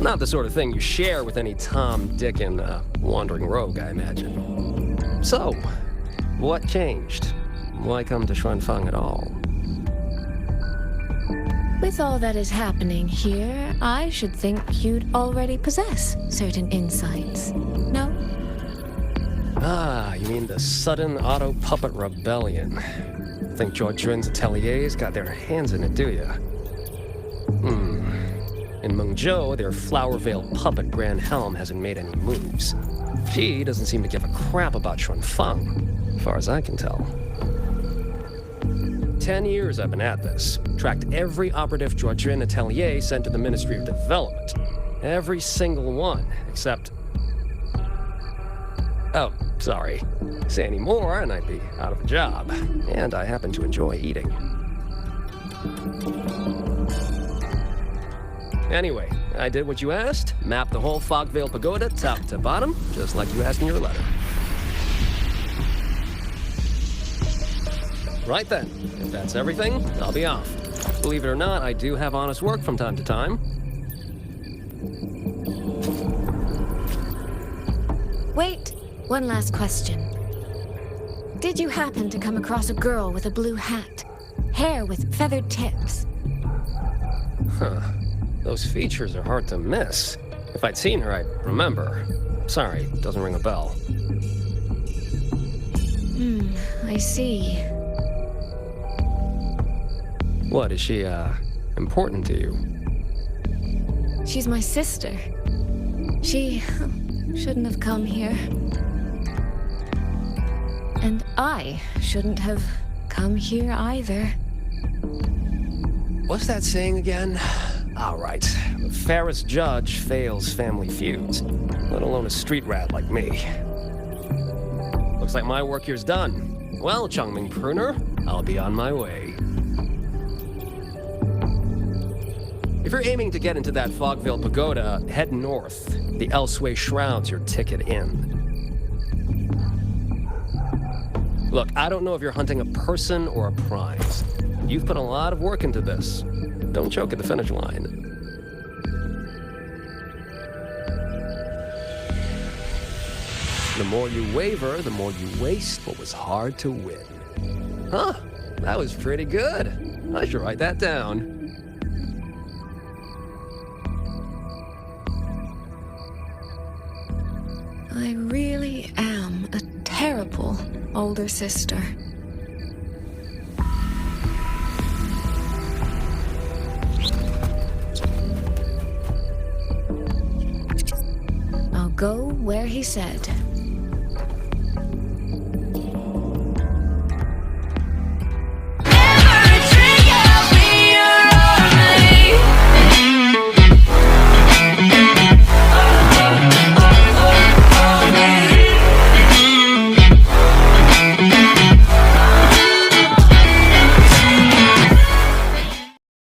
Not the sort of thing you share with any Tom, Dick, and wandering rogue, I imagine. So, what changed? Why come to Xuanfang at all?
With all that is happening here, I should think you'd already possess certain insights. No?
Ah, you mean the sudden auto-puppet rebellion. Think Zhuojuan's ateliers got their hands in it, do you? In Mengzhou, their Flower Veil puppet Grand Helm hasn't made any moves. She doesn't seem to give a crap about Xuanfang, as far as I can tell. 10 years I've been at this. Tracked every operative Zhuojuan atelier sent to the Ministry of Development. Every single one, except... Oh, sorry. Say any more and I'd be out of a job. And I happen to enjoy eating. Anyway, I did what you asked, mapped the whole Fogvale Pagoda top to bottom, just like you asked in your letter. Right then, if that's everything, I'll be off. Believe it or not, I do have honest work from time to time.
Wait, one last question. Did you happen to come across a girl with a blue hat? Hair with feathered tips?
Huh. Those features are hard to miss. If I'd seen her, I'd remember. Sorry, doesn't ring a bell.
I see.
What, is she, important to you?
She's my sister. She shouldn't have come here. And I shouldn't have come here either.
What's that saying again? All right. The fairest judge fails family feuds, let alone a street rat like me. Looks like my work here's done. Well, Chongming Pruner, I'll be on my way. If you're aiming to get into that Fogvale Pagoda, head north. The Elseway shrouds your ticket in. Look, I don't know if you're hunting a person or a prize. You've put a lot of work into this. Don't choke at the finish line. The more you waver, the more you waste what was hard to win. Huh, that was pretty good. I should write that down.
I really am a terrible older sister. I'll go where he said.